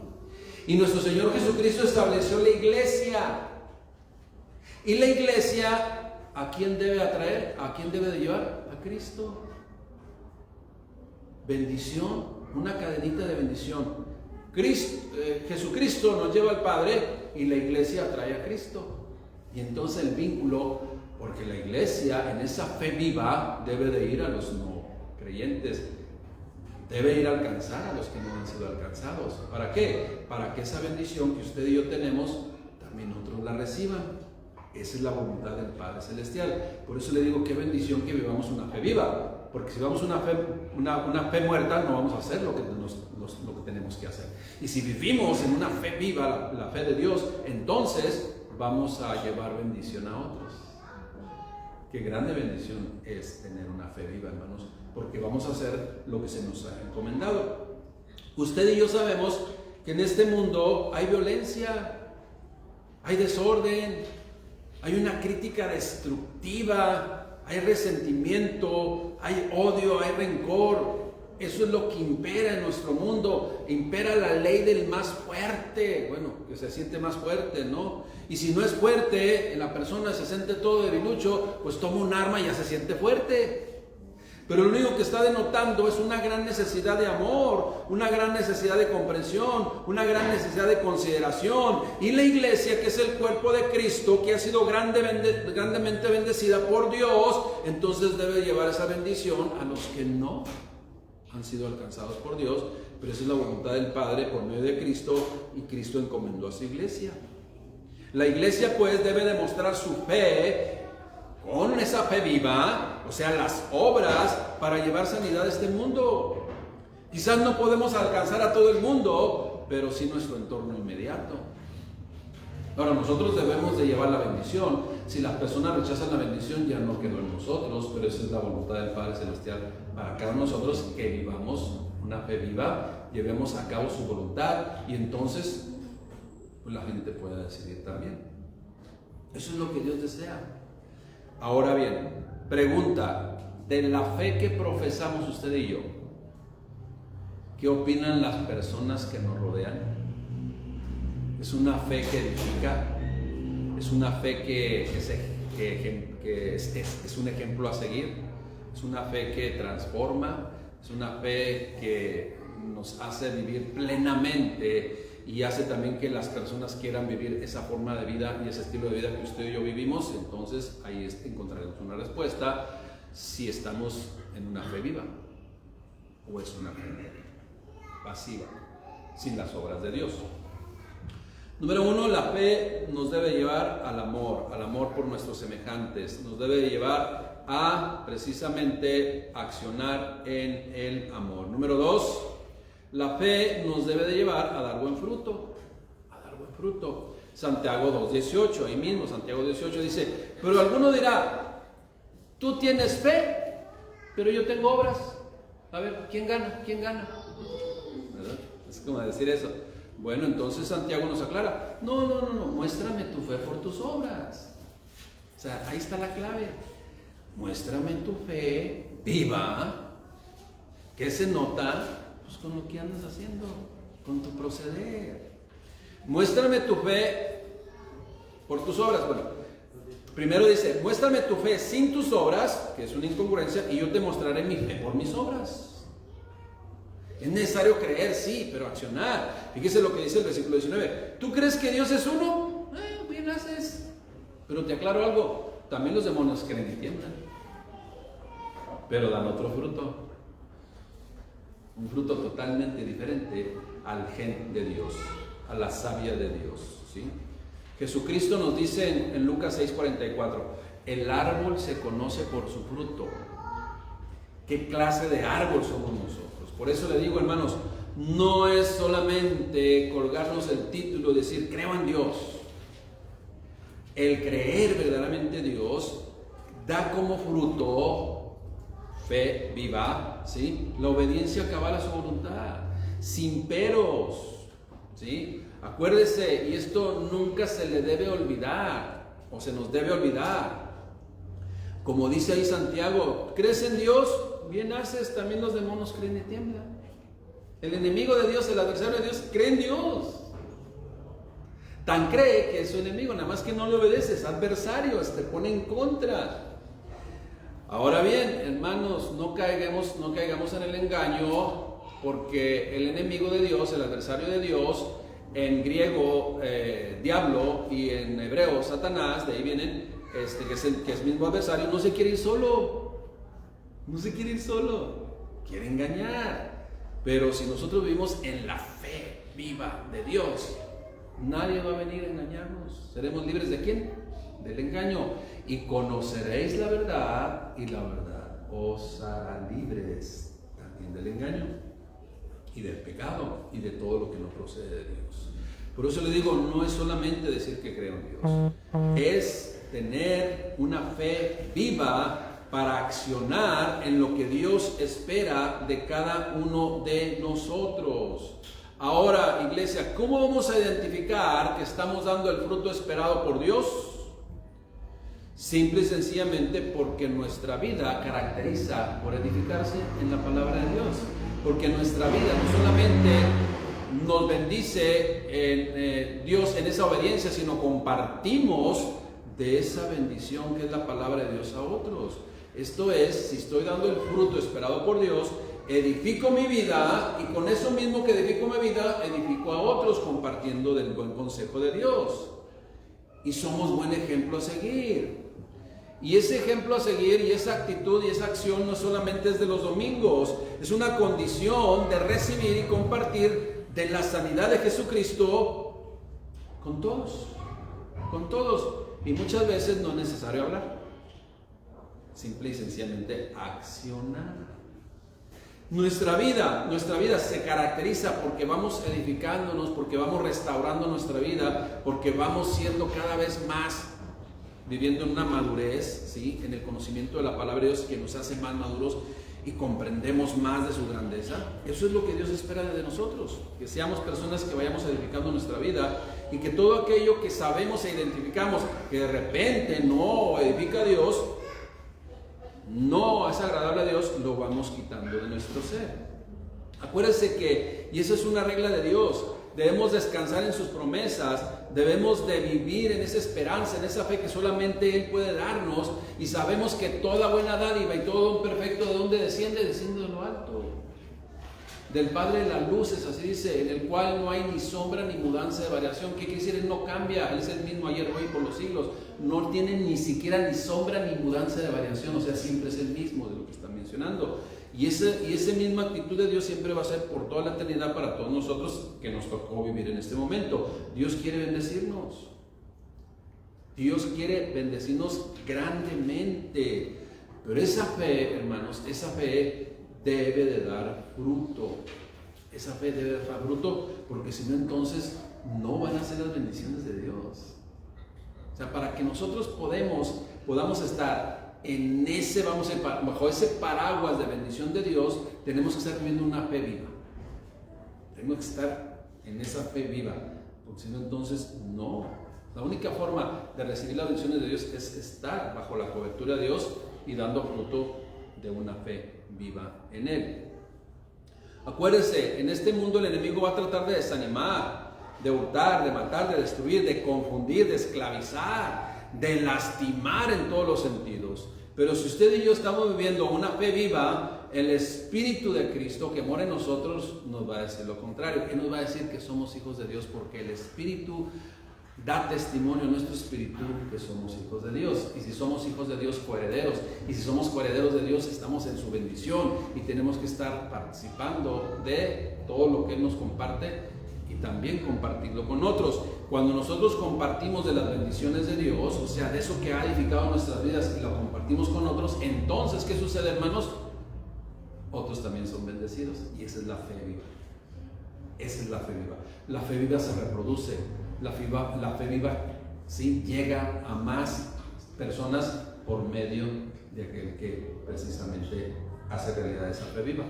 Speaker 1: Y nuestro Señor Jesucristo estableció la iglesia. Y la iglesia, ¿a quién debe atraer? ¿A quién debe de llevar? A Cristo. Bendición, una cadenita de bendición. Jesucristo nos lleva al Padre y la iglesia atrae a Cristo. Y entonces el vínculo, porque la iglesia en esa fe viva debe de ir a los no creyentes, debe ir a alcanzar a los que no han sido alcanzados. ¿Para qué? Para que esa bendición que usted y yo tenemos también otros la reciban. Esa es la voluntad del Padre Celestial. Por eso le digo, qué bendición que vivamos una fe viva, porque si vivamos una fe muerta, no vamos a hacer lo que tenemos que hacer. Y si vivimos en una fe viva, la fe de Dios, entonces vamos a llevar bendición a otros. Qué grande bendición es tener una fe viva, hermanos, porque vamos a hacer lo que se nos ha encomendado. Usted y yo sabemos que en este mundo hay violencia, hay desorden, hay una crítica destructiva, hay resentimiento, hay odio, hay rencor. Eso es lo que impera en nuestro mundo. Impera la ley del más fuerte. Bueno, que se siente más fuerte, ¿no? Y si no es fuerte, la persona se siente todo debilucho, pues toma un arma y ya se siente fuerte. Pero lo único que está denotando es una gran necesidad de amor, una gran necesidad de comprensión, una gran necesidad de consideración. Y la iglesia, que es el cuerpo de Cristo, que ha sido grandemente bendecida por Dios, entonces debe llevar esa bendición a los que no han sido alcanzados por Dios. Pero esa es la voluntad del Padre por medio de Cristo, y Cristo encomendó a su iglesia. La iglesia pues debe demostrar su fe con esa fe viva, o sea, las obras para llevar sanidad a este mundo. Quizás no podemos alcanzar a todo el mundo, pero sí nuestro entorno inmediato. Ahora, nosotros debemos de llevar la bendición. Si las personas rechazan la bendición, ya no quedó en nosotros, pero esa es la voluntad del Padre Celestial para cada uno de nosotros, que vivamos una fe viva, llevemos a cabo su voluntad, y entonces pues la gente pueda decidir también. Eso es lo que Dios desea. Ahora bien, pregunta, de la fe que profesamos usted y yo, ¿qué opinan las personas que nos rodean? ¿Es una fe que edifica? ¿Es una fe que es un ejemplo a seguir? ¿Es una fe que transforma? ¿Es una fe que nos hace vivir plenamente y hace también que las personas quieran vivir esa forma de vida y ese estilo de vida que usted y yo vivimos? Entonces ahí encontraremos una respuesta, si estamos en una fe viva o es una fe pasiva, sin las obras de Dios. Número 1, la fe nos debe llevar al amor por nuestros semejantes, nos debe llevar a precisamente accionar en el amor. Número 2, la fe nos debe de llevar a dar buen fruto, Santiago 2:18, ahí mismo Santiago 18 dice, pero alguno dirá, tú tienes fe, pero yo tengo obras. A ver, ¿quién gana? ¿Verdad? Es como decir eso. Bueno, entonces Santiago nos aclara, no, muéstrame tu fe por tus obras. O sea, ahí está la clave. Muéstrame tu fe viva, que se nota pues con lo que andas haciendo, con tu proceder. Muéstrame tu fe por tus obras. Bueno, primero dice, muéstrame tu fe sin tus obras, que es una incongruencia, y yo te mostraré mi fe por mis obras. Es necesario creer, sí, pero accionar. Fíjese lo que dice el versículo 19. ¿Tú crees que Dios es uno? Bien haces. Pero te aclaro algo, también los demonios creen y tiemblan, pero dan otro fruto. Un fruto totalmente diferente al gen de Dios, a la savia de Dios, ¿sí? Jesucristo nos dice en Lucas 6:44, el árbol se conoce por su fruto. ¿Qué clase de árbol somos nosotros? Por eso le digo, hermanos, no es solamente colgarnos el título y decir, creo en Dios. El creer verdaderamente en Dios da como fruto fe viva, ¿sí? La obediencia cabal a su voluntad, sin peros, ¿sí? Acuérdese, y esto nunca se le debe olvidar, o se nos debe olvidar. Como dice ahí Santiago, ¿crees en Dios? Bien haces, también los demonios creen y tiemblan. El enemigo de Dios, el adversario de Dios, cree en Dios. Tan cree que es su enemigo, nada más que no le obedece, es adversario, te pone en contra. Ahora bien, hermanos, no caigamos en el engaño, porque el enemigo de Dios, el adversario de Dios, en griego diablo y en hebreo Satanás, de ahí vienen, que es mismo adversario, no se quiere ir solo, quiere engañar. Pero si nosotros vivimos en la fe viva de Dios, Nadie va a venir a engañarnos. ¿Seremos libres de quién? Del engaño. Y conoceréis la verdad, y la verdad os hará libres también del engaño y del pecado y de todo lo que no procede de Dios. Por eso le digo, no es solamente decir que creo en Dios, es tener una fe viva para accionar en lo que Dios espera de cada uno de nosotros. Ahora, iglesia, ¿cómo vamos a identificar que estamos dando el fruto esperado por Dios? Simple y sencillamente porque nuestra vida caracteriza por edificarse en la palabra de Dios. Porque nuestra vida no solamente nos bendice Dios en esa obediencia, sino compartimos de esa bendición que es la palabra de Dios a otros. Esto es, si estoy dando el fruto esperado por Dios, edifico mi vida, y con eso mismo que edifico mi vida, edifico a otros compartiendo del buen consejo de Dios. Y somos buen ejemplo a seguir. Y ese ejemplo a seguir y esa actitud y esa acción no solamente es de los domingos, es una condición de recibir y compartir de la sanidad de Jesucristo con todos, con todos. Y muchas veces no es necesario hablar, simple y sencillamente accionar. Nuestra vida se caracteriza porque vamos edificándonos, porque vamos restaurando nuestra vida, porque vamos siendo cada vez más, viviendo en una madurez, ¿sí?, en el conocimiento de la palabra de Dios, que nos hace más maduros y comprendemos más de su grandeza. Eso es lo que Dios espera de nosotros, que seamos personas que vayamos edificando nuestra vida, y que todo aquello que sabemos e identificamos que de repente no edifica a Dios, no es agradable a Dios, lo vamos quitando de nuestro ser. Acuérdense que, y eso es una regla de Dios, debemos descansar en sus promesas, debemos de vivir en esa esperanza, en esa fe que solamente Él puede darnos, y sabemos que toda buena dádiva y todo don perfecto, ¿de dónde desciende? Desciende de lo alto, del Padre de las luces, así dice, en el cual no hay ni sombra ni mudanza de variación. ¿Qué quiere decir? Él no cambia, Él es el mismo ayer, hoy y por los siglos. No tiene ni siquiera ni sombra ni mudanza de variación, o sea, siempre es el mismo de lo que está mencionando. Y esa misma actitud de Dios siempre va a ser por toda la eternidad para todos nosotros que nos tocó vivir en este momento. Dios quiere bendecirnos. Dios quiere bendecirnos grandemente. Pero esa fe, hermanos, esa fe debe de dar fruto. Esa fe debe de dar fruto, porque si no, entonces no van a ser las bendiciones de Dios. O sea, para que nosotros podamos estar en ese, bajo ese paraguas de bendición de Dios, tenemos que estar viviendo una fe viva. Tenemos que estar en esa fe viva, porque si no, entonces no. La única forma de recibir las bendiciones de Dios es estar bajo la cobertura de Dios y dando fruto de una fe viva en Él. Acuérdense, en este mundo el enemigo va a tratar de desanimar, de hurtar, de matar, de destruir, de confundir, de esclavizar, de lastimar en todos los sentidos. Pero si usted y yo estamos viviendo una fe viva, el Espíritu de Cristo que mora en nosotros nos va a decir lo contrario. Él nos va a decir que somos hijos de Dios, porque el Espíritu da testimonio a nuestro espíritu que somos hijos de Dios. Y si somos hijos de Dios, coherederos. Y si somos coherederos de Dios, estamos en su bendición, y tenemos que estar participando de todo lo que Él nos comparte, y también compartirlo con otros. Cuando nosotros compartimos de las bendiciones de Dios, o sea, de eso que ha edificado nuestras vidas, y lo compartimos con otros, entonces, ¿qué sucede, hermanos? Otros también son bendecidos, y esa es la fe viva. Esa es la fe viva. La fe viva se reproduce. La fe viva, sí, llega a más personas por medio de aquel que precisamente hace realidad esa fe viva.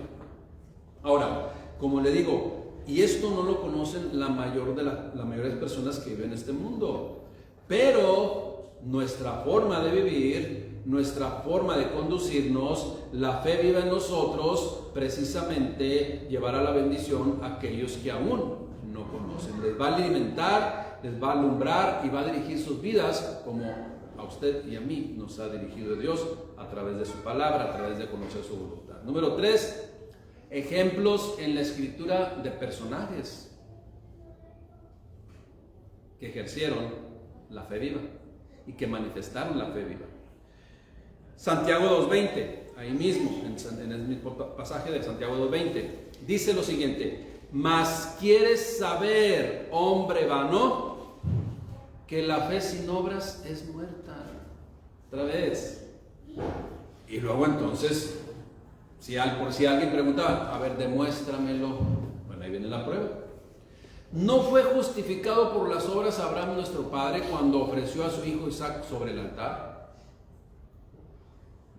Speaker 1: Ahora, como le digo, y esto no lo conocen la mayoría de personas que viven en este mundo, pero nuestra forma de vivir, nuestra forma de conducirnos, la fe viva en nosotros, precisamente llevará la bendición a aquellos que aún no conocen. Les va a alimentar, les va a alumbrar y va a dirigir sus vidas como a usted y a mí nos ha dirigido Dios a través de su palabra, a través de conocer su voluntad. Número 3, ejemplos en la Escritura de personajes que ejercieron la fe viva y que manifestaron la fe viva. Santiago 2:20, ahí mismo, en el mismo pasaje de Santiago 2:20, dice lo siguiente: Mas quieres saber, hombre vano, que la fe sin obras es muerta. Otra vez. Y luego entonces, por si alguien preguntaba, a ver, demuéstramelo. Bueno, ahí viene la prueba. ¿No fue justificado por las obras Abraham nuestro padre cuando ofreció a su hijo Isaac sobre el altar?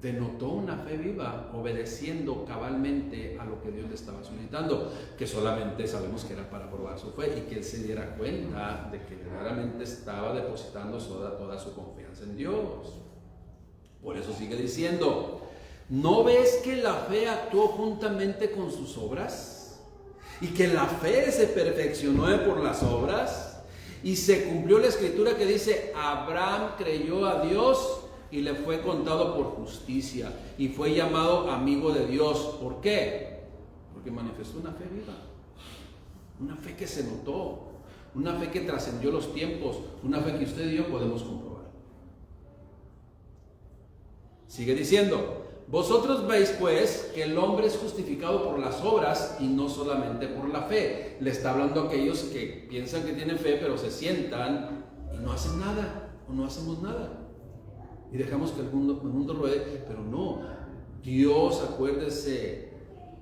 Speaker 1: Denotó una fe viva, obedeciendo cabalmente a lo que Dios le estaba solicitando, que solamente sabemos que era para probar su fe y que él se diera cuenta de que verdaderamente estaba depositando toda su confianza en Dios. Por eso sigue diciendo, ¿no ves que la fe actuó juntamente con sus obras? Y que la fe se perfeccionó por las obras, y se cumplió la escritura que dice, Abraham creyó a Dios y le fue contado por justicia, y fue llamado amigo de Dios. ¿Por qué? Porque manifestó una fe viva, una fe que se notó, una fe que trascendió los tiempos, una fe que usted y yo podemos comprobar. Sigue diciendo, vosotros veis pues que el hombre es justificado por las obras y no solamente por la fe. Le está hablando a aquellos que piensan que tienen fe, pero se sientan y no hacen nada, o no hacemos nada. Y dejamos que el mundo ruede, pero no. Dios, acuérdese,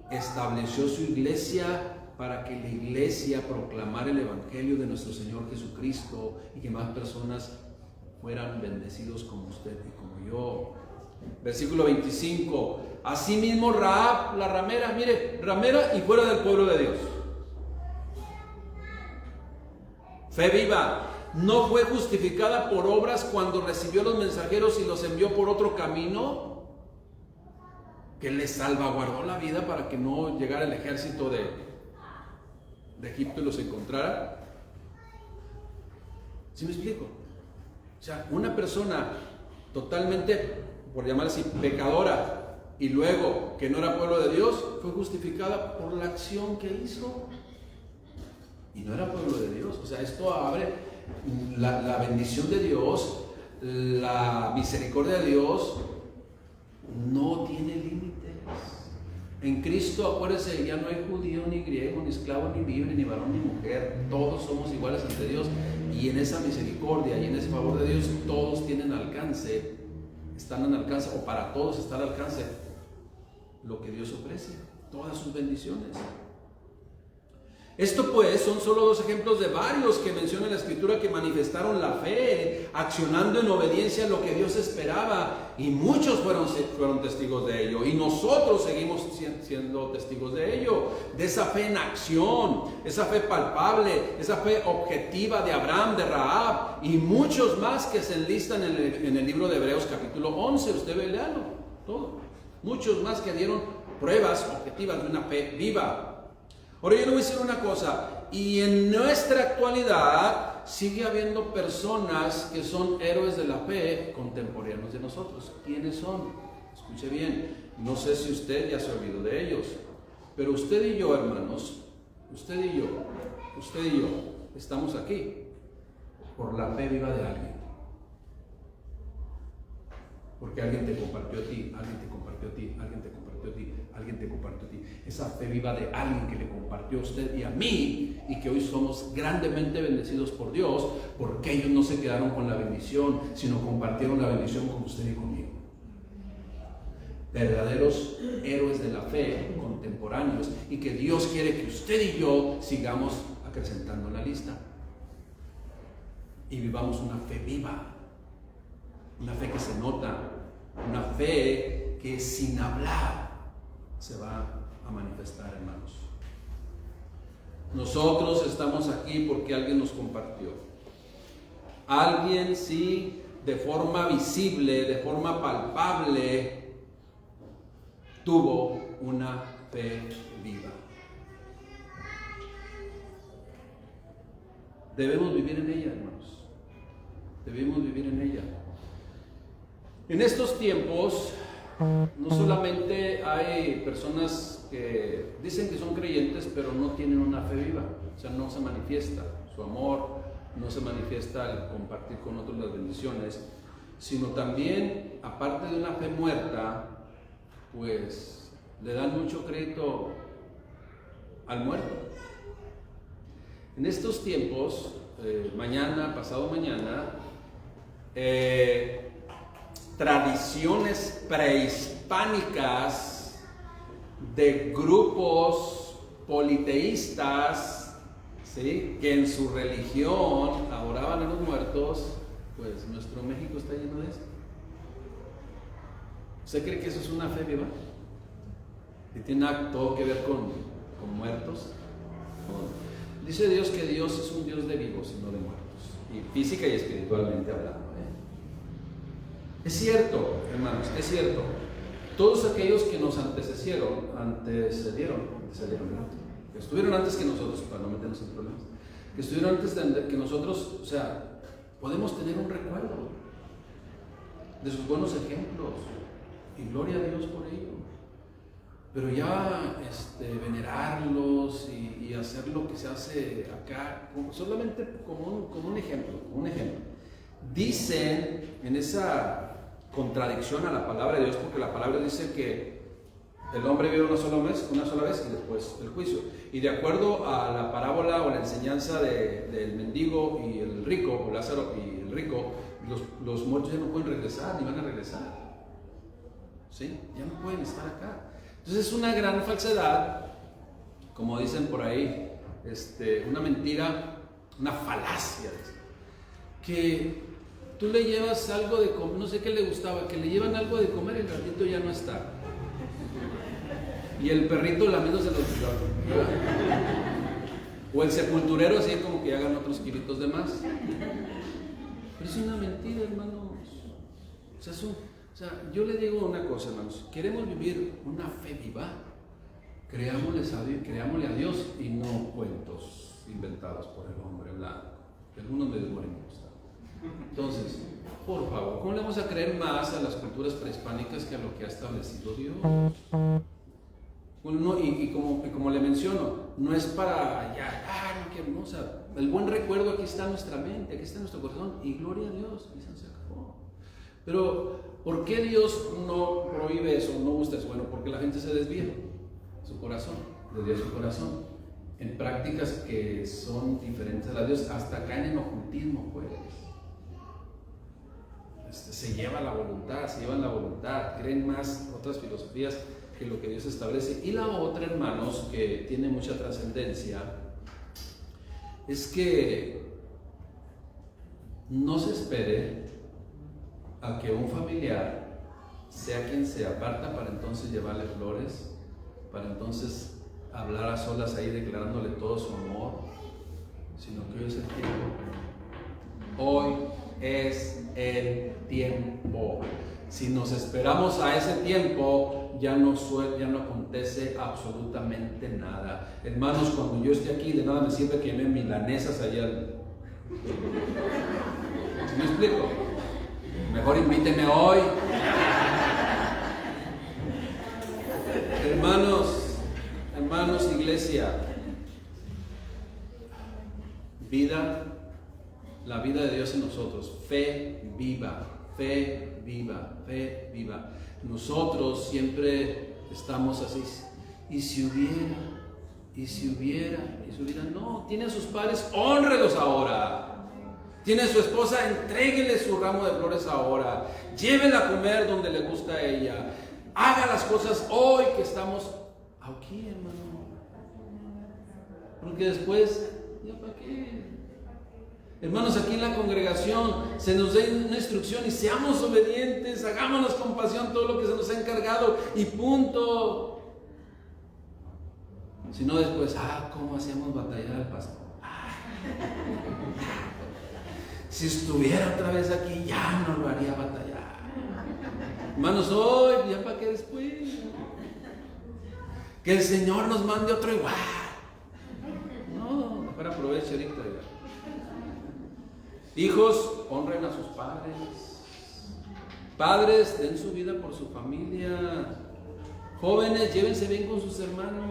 Speaker 1: estableció su iglesia para que la iglesia proclamara el evangelio de nuestro Señor Jesucristo y que más personas fueran bendecidos como usted y como yo. Versículo 25. Asimismo Rahab, la ramera, mire, ramera y fuera del pueblo de Dios. Fe viva. ¿No fue justificada por obras cuando recibió los mensajeros y los envió por otro camino? Que le salvaguardó la vida para que no llegara el ejército de Egipto y los encontrara. ¿Sí me explico? O sea, una persona totalmente, por llamarla así, pecadora, y luego que no era pueblo de Dios, fue justificada por la acción que hizo. Y no era pueblo de Dios. O sea, esto abre la bendición de Dios, la misericordia de Dios no tiene límites. En Cristo, acuérdense, ya no hay judío, ni griego, ni esclavo, ni libre, ni varón, ni mujer. Todos somos iguales ante Dios. Y en esa misericordia y en ese favor de Dios, todos tienen alcance, están al alcance, o para todos está al alcance lo que Dios ofrece, todas sus bendiciones. Esto pues son solo dos ejemplos de varios que menciona la Escritura que manifestaron la fe, accionando en obediencia a lo que Dios esperaba, y muchos fueron testigos de ello, y nosotros seguimos siendo testigos de ello, de esa fe en acción, esa fe palpable, esa fe objetiva de Abraham, de Rahab, y muchos más que se enlistan en el libro de Hebreos capítulo 11, usted ve, léalo, todo, muchos más que dieron pruebas objetivas de una fe viva. Ahora yo le voy a decir una cosa, y en nuestra actualidad sigue habiendo personas que son héroes de la fe contemporáneos de nosotros. ¿Quiénes son? Escuche bien, no sé si usted ya se ha oído de ellos, pero usted y yo, hermanos, usted y yo estamos aquí por la fe viva de alguien. Porque alguien te compartió a ti, alguien te compartió a ti, alguien te compartió a ti, alguien te compartió a ti. Esa fe viva de alguien que le compartió a usted y a mí, y que hoy somos grandemente bendecidos por Dios, porque ellos no se quedaron con la bendición, sino compartieron la bendición con usted y conmigo. Verdaderos héroes de la fe contemporáneos, y que Dios quiere que usted y yo sigamos acrecentando la lista y vivamos una fe viva. Una fe que se nota, una fe que sin hablar se va a manifestar, hermanos. Nosotros estamos aquí porque alguien nos compartió. Alguien, sí, de forma visible, de forma palpable, tuvo una fe viva. Debemos vivir en ella, hermanos. Debemos vivir en ella. En estos tiempos, no solamente hay personas que dicen que son creyentes, pero no tienen una fe viva, o sea, no se manifiesta su amor, no se manifiesta al compartir con otros las bendiciones, sino también, aparte de una fe muerta, pues le dan mucho crédito al muerto. En estos tiempos, mañana, pasado mañana, tradiciones prehispánicas de grupos politeístas, ¿sí?, que en su religión adoraban a los muertos, pues nuestro México está lleno de eso. ¿Usted cree que eso es una fe viva? ¿Y tiene todo que ver con muertos? No. Dice Dios que Dios es un Dios de vivos y no de muertos, y física y espiritualmente hablando. Es cierto, hermanos, es cierto. Todos aquellos que nos antecedieron, que estuvieron antes que nosotros, para no meternos en problemas, que estuvieron antes que nosotros, o sea, podemos tener un recuerdo de sus buenos ejemplos, y gloria a Dios por ello. Pero ya venerarlos y hacer lo que se hace acá, solamente como un ejemplo, Dicen en esa contradicción a la palabra de Dios, porque la palabra dice que el hombre vive una sola vez y después el juicio. Y de acuerdo a la parábola o la enseñanza del mendigo y el rico, o Lázaro y el rico, los muertos ya no pueden regresar, ni van a regresar. ¿Sí? Ya no pueden estar acá. Entonces es una gran falsedad, como dicen por ahí, una mentira, una falacia, que tú le llevas algo de comer, no sé qué le gustaba, que le llevan algo de comer y el ratito ya no está. Y el perrito lamiéndose los dedos. O el sepulturero así como que hagan otros kilitos de más. Pero es una mentira, hermanos. O sea, yo le digo una cosa, hermanos. Queremos vivir una fe viva. Creámosle a Dios y no cuentos inventados por el hombre blanco. Algunos medio morenos. Entonces, por favor, ¿cómo le vamos a creer más a las culturas prehispánicas que a lo que ha establecido Dios? Bueno, no, y como le menciono, no es para ya, no quiero, no, o sea, el buen recuerdo aquí está en nuestra mente, aquí está en nuestro corazón, y gloria a Dios, y se acabó. Pero, ¿por qué Dios no prohíbe eso, no gusta eso? Bueno, porque la gente se desvía, su corazón, desvía su corazón, en prácticas que son diferentes a las de Dios, hasta caen en ocultismo, pues. Se llevan la voluntad, creen más otras filosofías que lo que Dios establece. Y la otra, hermanos, que tiene mucha trascendencia, es que no se espere a que un familiar, sea quien sea, parta para entonces llevarle flores, para entonces hablar a solas ahí declarándole todo su amor, sino que hoy es el tiempo. Hoy es el tiempo. Si nos esperamos a ese tiempo, ya no acontece absolutamente nada. Hermanos, cuando yo esté aquí, de nada me sirve que me milanesas allá. ¿Me explico? Mejor invíteme hoy. Hermanos, iglesia, la vida de Dios en nosotros, fe viva. Nosotros siempre estamos así, y si hubiera, no, tiene a sus padres, hónrelos ahora. Tiene a su esposa, entréguele su ramo de flores ahora. Llévela a comer donde le gusta a ella. Haga las cosas hoy que estamos aquí, hermano. Porque después, ¿ya para qué? Hermanos, aquí en la congregación se nos da una instrucción y seamos obedientes, hagámonos con pasión todo lo que se nos ha encargado y punto. Si no después, ¿cómo hacíamos batallar al pastor? Si estuviera otra vez aquí, ya no lo haría batallar. Hermanos, hoy, ¿ya para qué después? Que el Señor nos mande otro igual. No, para aprovecho ahorita ya. Hijos, honren a sus padres. Padres, den su vida por su familia. Jóvenes, llévense bien con sus hermanos.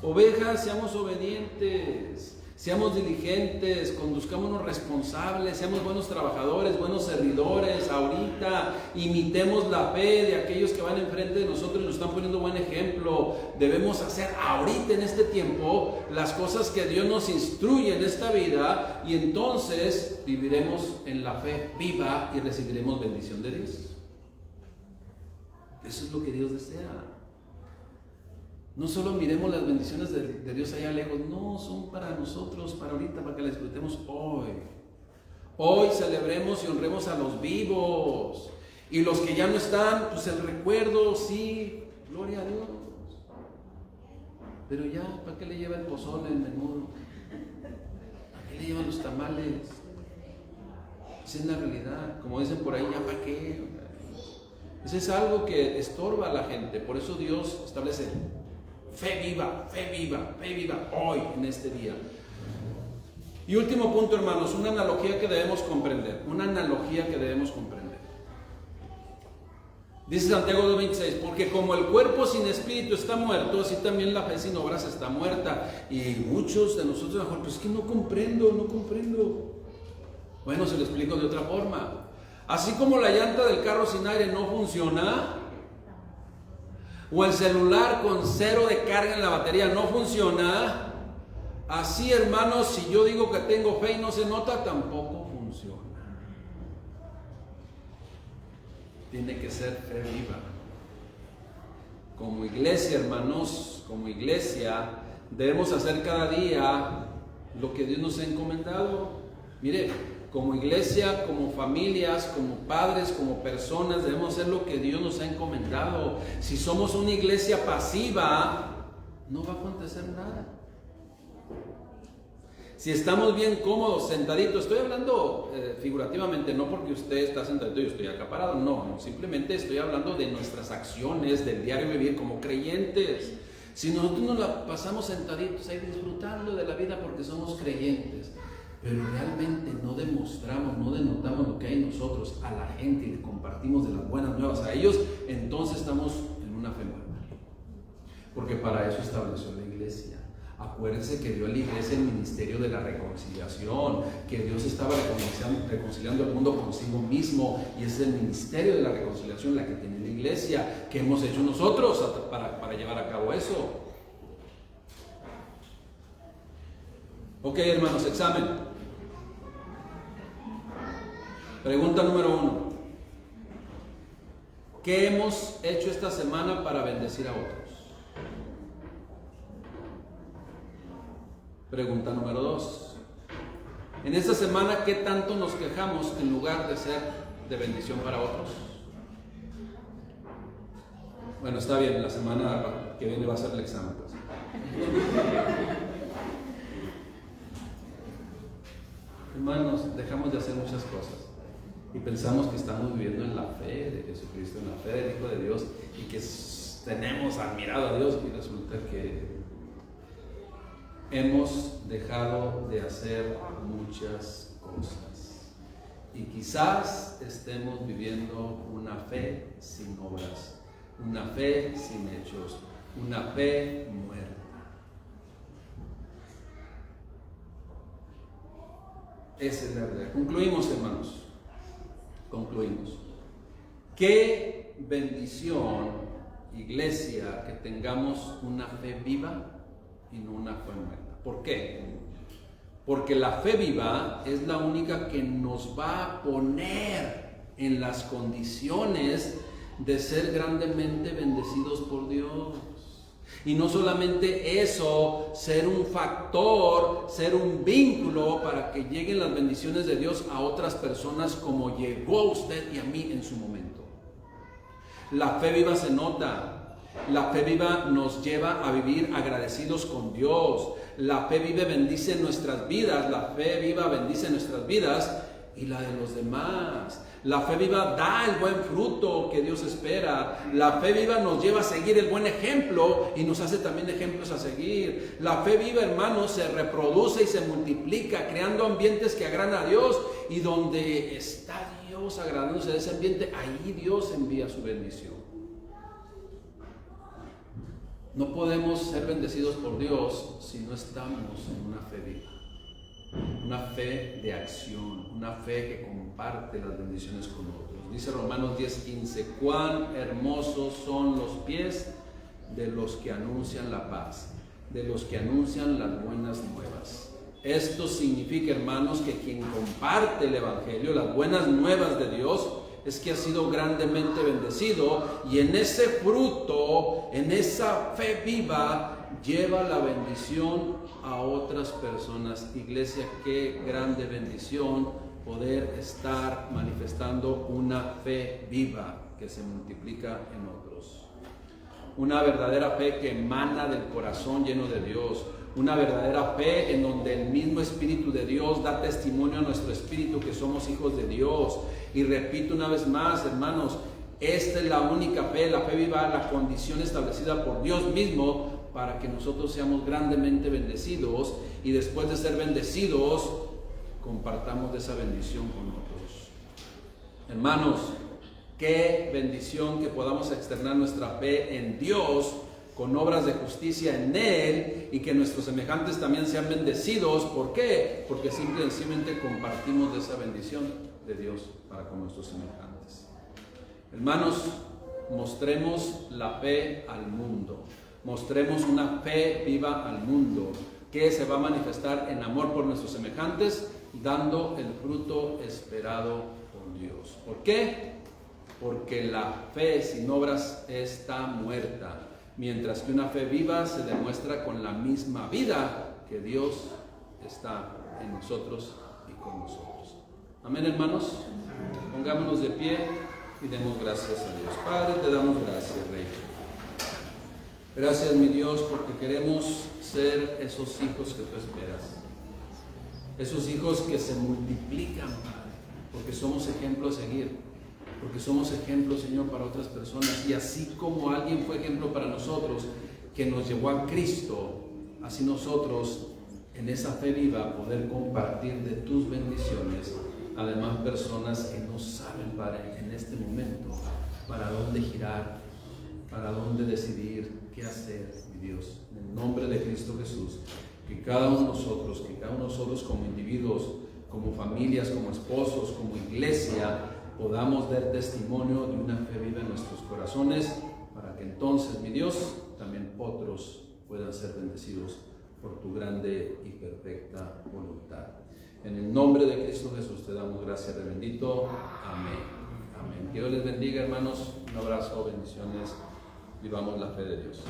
Speaker 1: Ovejas, seamos obedientes. Seamos diligentes, conduzcámonos responsables, seamos buenos trabajadores, buenos servidores. Ahorita imitemos la fe de aquellos que van enfrente de nosotros y nos están poniendo buen ejemplo. Debemos hacer ahorita en este tiempo las cosas que Dios nos instruye en esta vida, y entonces viviremos en la fe viva y recibiremos bendición de Dios. Eso es lo que Dios desea. No solo miremos las bendiciones de Dios allá lejos, no, son para nosotros, para ahorita, para que las disfrutemos hoy. Hoy celebremos y honremos a los vivos, y los que ya no están, pues el recuerdo, sí, gloria a Dios. Pero ya, ¿para qué le lleva el pozole, el menudo? ¿Para qué le llevan los tamales? Esa es la realidad, como dicen por ahí, ¿ya para qué? Eso es algo que estorba a la gente. Por eso Dios establece fe viva, fe viva, fe viva hoy, en este día. Y último punto, hermanos, una analogía que debemos comprender. Una analogía que debemos comprender. Dice Santiago 2:26, porque como el cuerpo sin espíritu está muerto, así también la fe sin obras está muerta. Y muchos de nosotros mejor, pues es que no comprendo. Bueno, se lo explico de otra forma. Así como la llanta del carro sin aire no funciona, o el celular con 0 de carga en la batería no funciona, así, hermanos, si yo digo que tengo fe y no se nota, tampoco funciona. Tiene que ser fe viva. Como iglesia, hermanos, como iglesia, debemos hacer cada día lo que Dios nos ha encomendado. Mire, como iglesia, como familias, como padres, como personas, debemos hacer lo que Dios nos ha encomendado. Si somos una iglesia pasiva, no va a acontecer nada. Si estamos bien cómodos, sentaditos, estoy hablando figurativamente, no porque usted está sentadito y yo estoy acaparado, no, simplemente estoy hablando de nuestras acciones, del diario vivir como creyentes. Si nosotros nos la pasamos sentaditos ahí disfrutando de la vida porque somos creyentes, pero realmente no demostramos, no denotamos lo que hay en nosotros a la gente y le compartimos de las buenas nuevas a ellos, entonces estamos en una fe muerta. Porque para eso estableció la iglesia. Acuérdense que dio a la iglesia el ministerio de la reconciliación, que Dios estaba reconciliando al mundo consigo mismo, y ese es el ministerio de la reconciliación la que tiene la iglesia, que hemos hecho nosotros para llevar a cabo eso. Ok, hermanos, examen. Pregunta número 1. ¿Qué hemos hecho esta semana para bendecir a otros? Pregunta número 2. En esta semana, ¿qué tanto nos quejamos en lugar de ser de bendición para otros? Bueno, está bien, la semana que viene va a ser el examen, pues. Hermanos, dejamos de hacer muchas cosas y pensamos que estamos viviendo en la fe de Jesucristo, en la fe del Hijo de Dios, y que tenemos admirado a Dios, y resulta que hemos dejado de hacer muchas cosas y quizás estemos viviendo una fe sin obras, una fe sin hechos, una fe muerta. Esa es la verdad. Concluimos, hermanos. Concluimos. Qué bendición, iglesia, que tengamos una fe viva y no una fe muerta. ¿Por qué? Porque la fe viva es la única que nos va a poner en las condiciones de ser grandemente bendecidos por Dios. Y no solamente eso, ser un factor, ser un vínculo para que lleguen las bendiciones de Dios a otras personas como llegó a usted y a mí en su momento. La fe viva se nota. La fe viva nos lleva a vivir agradecidos con Dios. La fe viva bendice nuestras vidas. La fe viva bendice nuestras vidas y la de los demás. La fe viva da el buen fruto que Dios espera. La fe viva nos lleva a seguir el buen ejemplo y nos hace también ejemplos a seguir. La fe viva, hermanos, se reproduce y se multiplica, creando ambientes que agradan a Dios, y donde está Dios agradándose de ese ambiente, ahí Dios envía su bendición. No podemos ser bendecidos por Dios si no estamos en una fe viva. una fe de acción, una fe que comparte las bendiciones con otros. Dice Romanos 10:15, cuán hermosos son los pies de los que anuncian la paz, de los que anuncian las buenas nuevas. Esto significa, hermanos, que quien comparte el Evangelio, las buenas nuevas de Dios, es que ha sido grandemente bendecido, y en ese fruto, en esa fe viva, lleva la bendición a otras personas. Iglesia, qué grande bendición poder estar manifestando una fe viva que se multiplica en otros. Una verdadera fe que emana del corazón lleno de Dios. Una verdadera fe en donde el mismo Espíritu de Dios da testimonio a nuestro espíritu que somos hijos de Dios. Y repito una vez más, hermanos, esta es la única fe, la fe viva, la condición establecida por Dios mismo para que nosotros seamos grandemente bendecidos, y después de ser bendecidos, compartamos de esa bendición con otros. Hermanos, qué bendición que podamos externar nuestra fe en Dios con obras de justicia en Él, y que nuestros semejantes también sean bendecidos. ¿Por qué? Porque simplemente compartimos de esa bendición de Dios para con nuestros semejantes. Hermanos, mostremos la fe al mundo. Mostremos una fe viva al mundo, que se va a manifestar en amor por nuestros semejantes, dando el fruto esperado por Dios. ¿Por qué? Porque la fe sin obras está muerta, mientras que una fe viva se demuestra con la misma vida que Dios está en nosotros y con nosotros. Amén, hermanos. Pongámonos de pie y demos gracias a Dios. Padre, te damos gracias, Rey. Gracias, mi Dios, porque queremos ser esos hijos que tú esperas. Esos hijos que se multiplican, Padre, porque somos ejemplo a seguir. Porque somos ejemplos, Señor, para otras personas. Y así como alguien fue ejemplo para nosotros, que nos llevó a Cristo, así nosotros, en esa fe viva, poder compartir de tus bendiciones. Además, personas que no saben, Padre, en este momento, para dónde girar, para dónde decidir, qué hacer, mi Dios. En el nombre de Cristo Jesús, que cada uno de nosotros como individuos, como familias, como esposos, como iglesia, podamos dar testimonio de una fe viva en nuestros corazones, para que entonces, mi Dios, también otros puedan ser bendecidos por tu grande y perfecta voluntad. En el nombre de Cristo Jesús te damos gracias, Rey bendito. Amén. Amén. Que Dios les bendiga, hermanos. Un abrazo, bendiciones. Vivamos la fe de Dios.